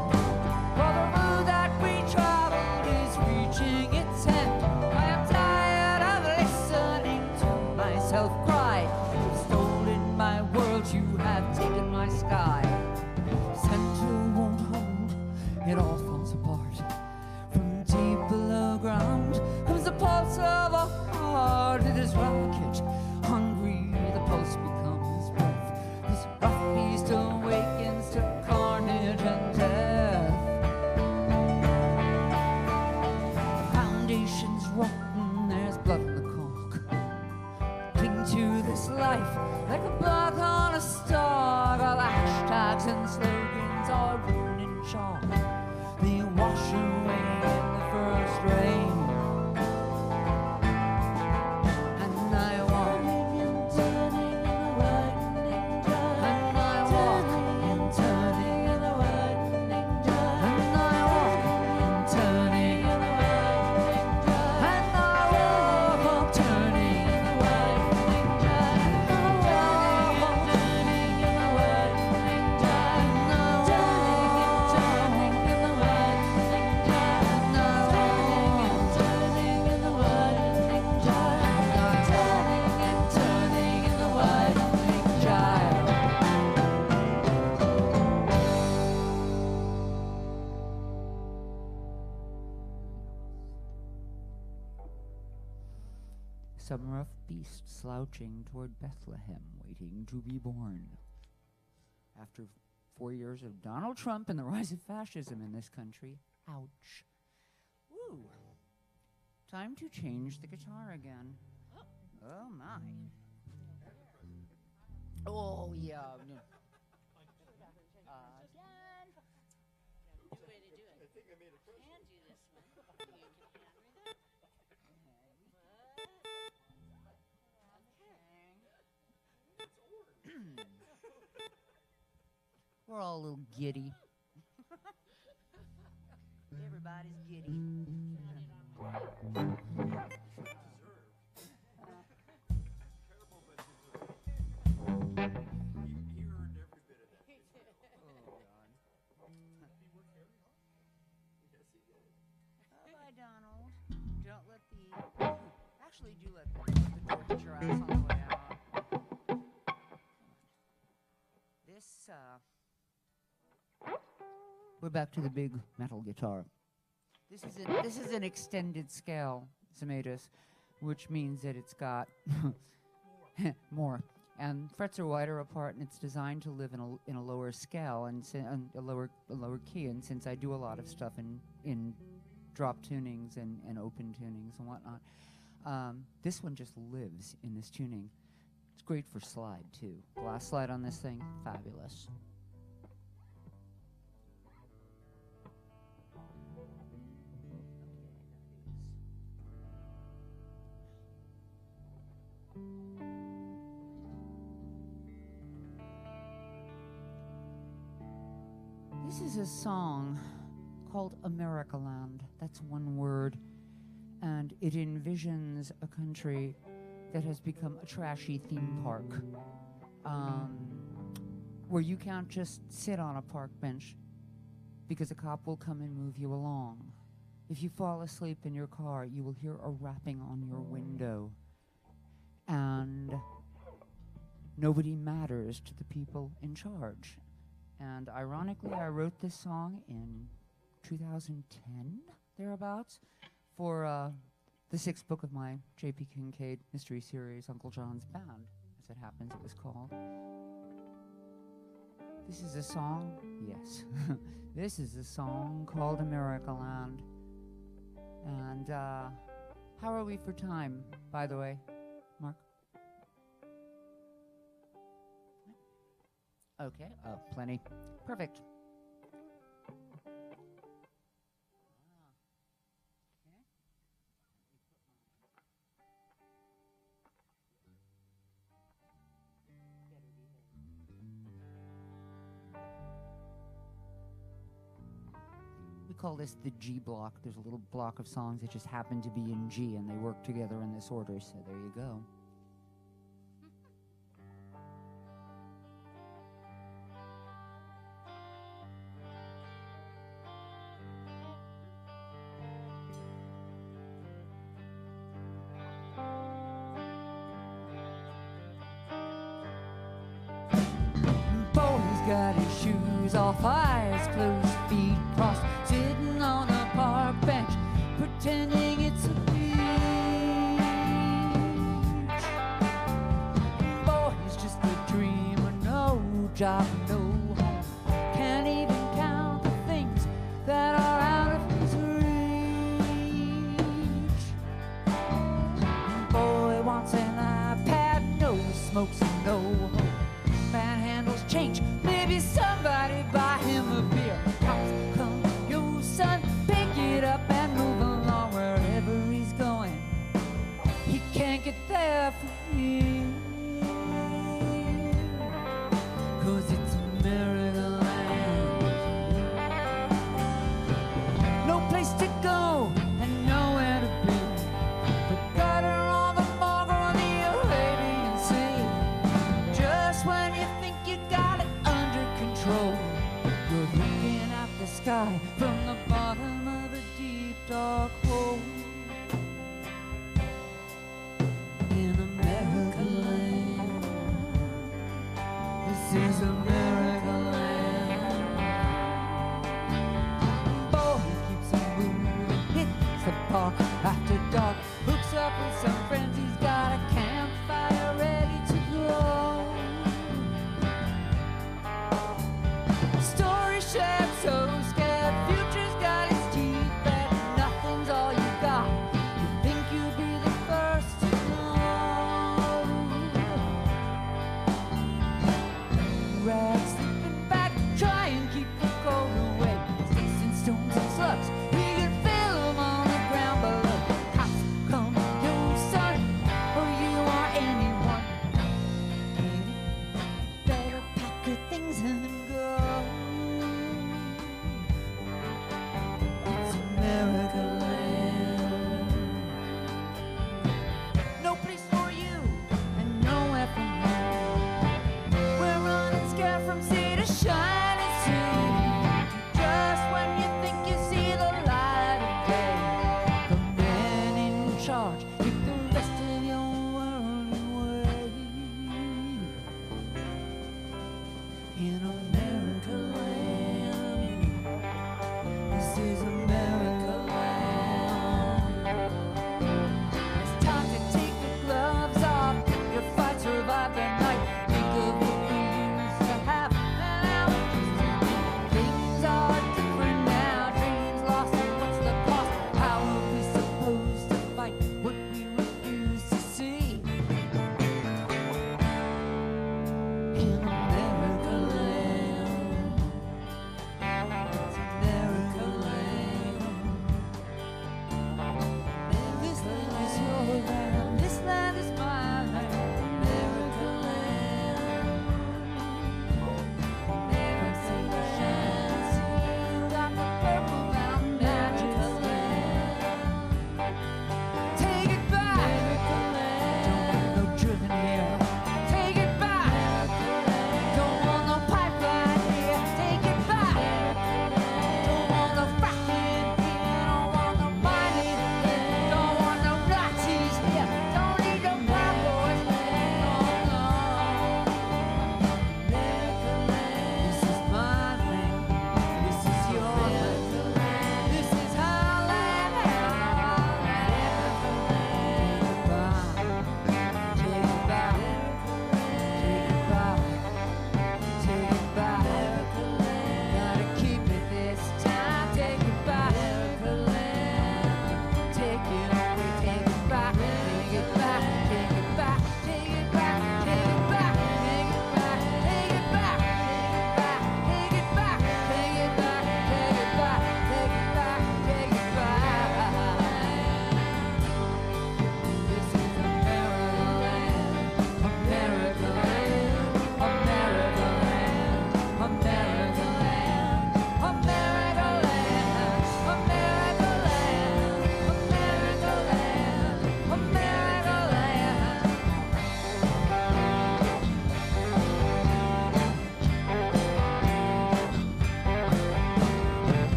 for the road that we travel have taken my sky. Center won't hold, it all falls apart. From deep below ground comes the pulse of a heart. It is rocket, hungry, the pulse becomes breath. This rough beast awakens to carnage and death. The foundation's rotten, there's blood in the caulk. Cling to this life like a block on a stalk. All the hashtags and slogans are written in chalk. They wash away in the first rain. And I walk and turning in the winding drive. And I walk and turning in the winding drive. And I walk and turning in the winding drive. And I walk turning in the winding drive. And I walk turning in the winding drive. And I walk turning in the winding drive. And I walk turning in the winding drive. And I turning in the winding drive. Some rough beast slouching toward Bethlehem, waiting to be born. After 4 years of Donald Trump and the rise of fascism in this country, ouch. Woo. Time to change the guitar again. Oh my. Oh yeah. Good way to do it. I think I made a present. Hand you this one. You can hand me that. We're all a little giddy. Everybody's giddy. Terrible, but deserved. He earned every bit of that. Oh, God. Yes, he did. Bye, Donald. Don't let the... Actually, do let the door hit your ass on the way out. This, we're back to the big metal guitar. This is an extended scale, Sematus, which means that it's got more. And frets are wider apart, and it's designed to live in a lower scale and a lower key. And since I do a lot of stuff in drop tunings and open tunings and whatnot, this one just lives in this tuning. It's great for slide too. Glass slide on this thing, fabulous. This is a song called Americaland. That's one word. And it envisions a country that has become a trashy theme park, where you can't just sit on a park bench because a cop will come and move you along. If you fall asleep in your car, you will hear a rapping on your window. And nobody matters to the people in charge. And ironically, I wrote this song in 2010, thereabouts, for the 6th book of my J.P. Kincaid mystery series, Uncle John's Band, as it happens it was called. This is a song, yes, this is a song called Americaland. And how are we for time, by the way, Mark? Okay, plenty. Perfect. We call this the G block. There's a little block of songs that just happen to be in G, and they work together in this order, so there you go. got his shoes off, eyes closed, feet crossed, sitting on a park bench, pretending it's a beach. Boy, he's just a dreamer, no job, no home, can't even count the things that are out of his reach. Boy wants an iPad, no smokes and no hope. Panhandles change, maybe somebody buy him a beer. Cops come, yo son, pick it up and move along wherever he's going. He can't get there from here, 'cause it's America land. No place to go and nowhere to be. The gutter on the morgue or the Arabian Sea. Just when you think you got it under control, you're looking at the sky from the bottom of a deep dark hole. In America land, this is America land. Boy, he keeps on moving, hits the park after dark, hooks up with some friends, he's got a campfire ready to go. Story shared, so scared, future's got its teeth back, nothing's all you got. You think you'd be the first to know. Rags slipping back, try and keep the cold away. Sticks and stones and slugs, we can feel them on the ground below. Cops come, yo son, or you or anyone. Better pack your things and go. It's America land. No place for you and nowhere for me. We're running scared from sea to shining sea. Just when you think you see the light of day, the man in charge took the rest of your world away. In America land, this is America land. It's time to take the gloves off, pick your fight, survive the night. Think of what we used to have, and how it used to be. Things are different now, dreams lost, and what's the cost? How are we supposed to fight what we refuse to see? In America land,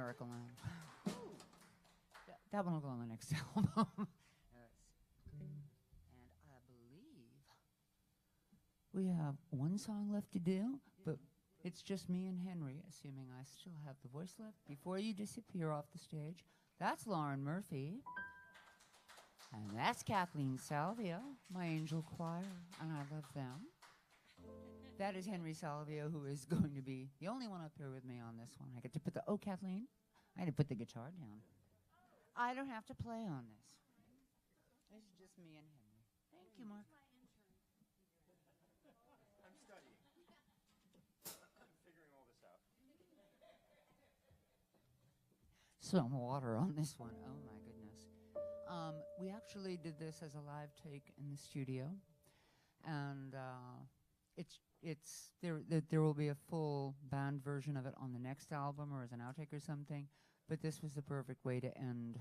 America Land. That one will go on the next album. And I believe we have one song left to do, but it's just me and Henry, assuming I still have the voice left. Before you disappear off the stage, that's Lauren Murphy. And that's Kathleen Salvio, my angel choir, and I love them. That is Henry Salvio, who is going to be the only one up here with me on this one. I get to put Kathleen, I had to put the guitar down. I don't have to play on this. This is just me and Henry. Thank you, Mark. I'm studying. I'm figuring all this out. Some water on this one. Oh my goodness. We actually did this as a live take in the studio, and there will be a full band version of it on the next album or as an outtake or something. But this was the perfect way to end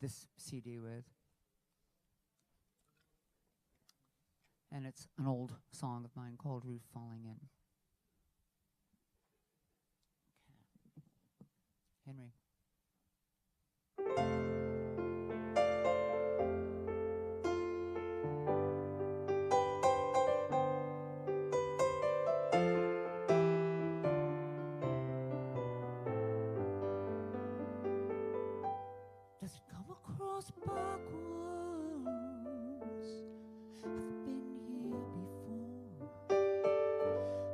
this CD with. And it's an old song of mine called Roof Falling In. Okay. Henry. Does it come across backwards? Have I been here before?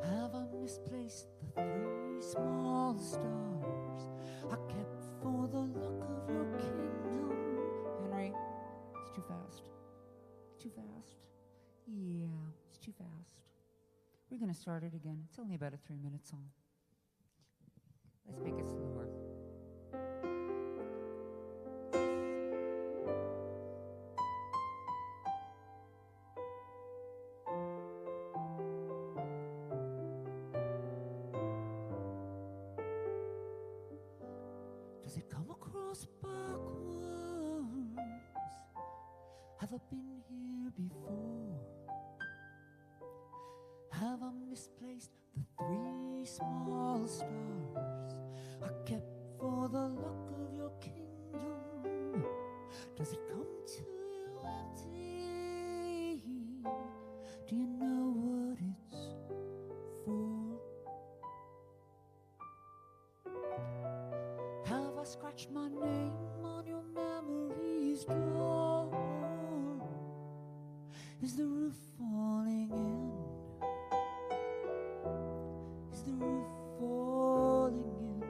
Have I misplaced the 3 small stars I kept for the luck of your kingdom? Henry, it's too fast. Too fast. Yeah, it's too fast. We're going to start it again. It's only about a 3-minute song. Let's make it slower. Does it come across backwards? Have I been here before? Have I misplaced the 3 small stars I kept for the luck of your kingdom? Does it come to you empty? Do you know what it's for? Have I scratched my name on your memory's door? Is the roof falling in? Is the roof falling in?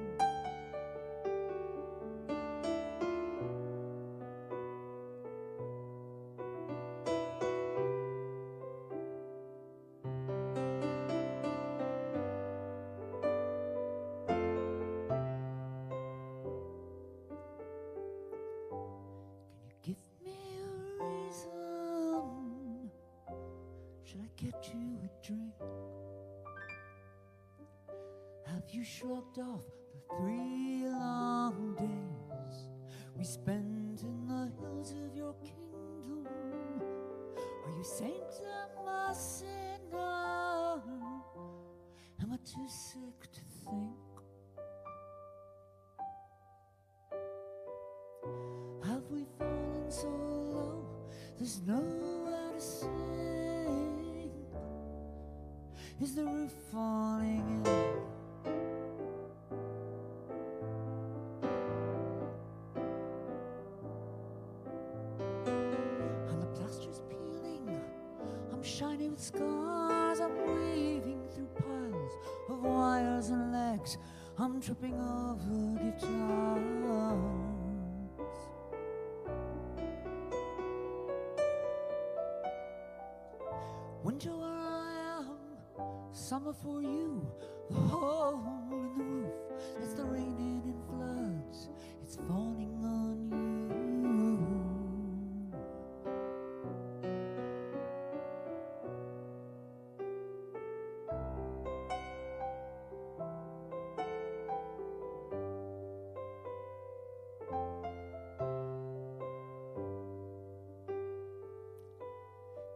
Can you give me a reason? Should I get you a drink? Have you shrugged off the 3 long days we spent in the hills of your kingdom? Are you saint, am I sinner? Am I too sick to think? Have we fallen so low there's nowhere to sing? Is the roof falling in? And the plaster's peeling, I'm shiny with scars, I'm weaving through piles of wires and legs, I'm tripping over guitars. Winter where I am, summer for you, the hole in the roof, that's the rain in floods, it's falling on you.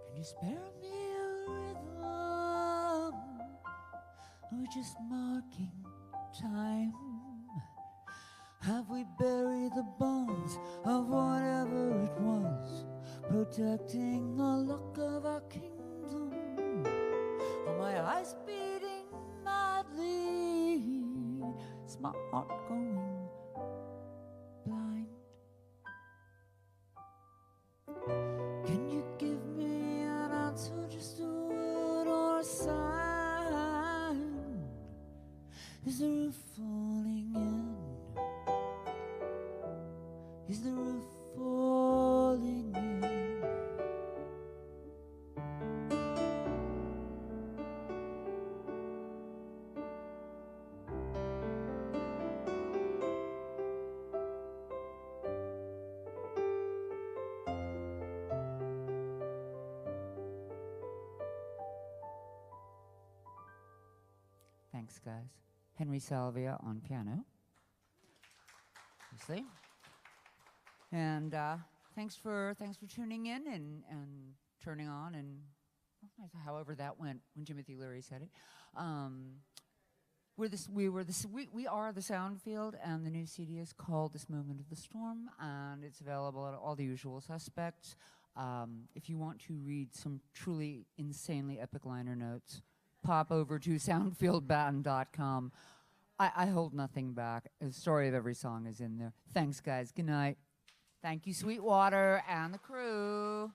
Can you spare me a rhythm? Or just marking time? Have we buried the bones of whatever it was, protecting the luck of our kingdom? Are my eyes beating madly? Is my heart going blind? Can you give me an answer, just a word or a sign? Is the roof falling in? Is the roof falling in? Thanks, guys. Henry Salvia on piano. Obviously. And thanks for tuning in and turning on and however that went when Timothy Leary said it. We are the Soundfield, and the new CD is called This Moment of the Storm, and it's available at all the usual suspects. If you want to read some truly insanely epic liner notes, pop over to soundfieldbaton.com. I hold nothing back. The story of every song is in there. Thanks, guys. Good night. Thank you, Sweetwater and the crew.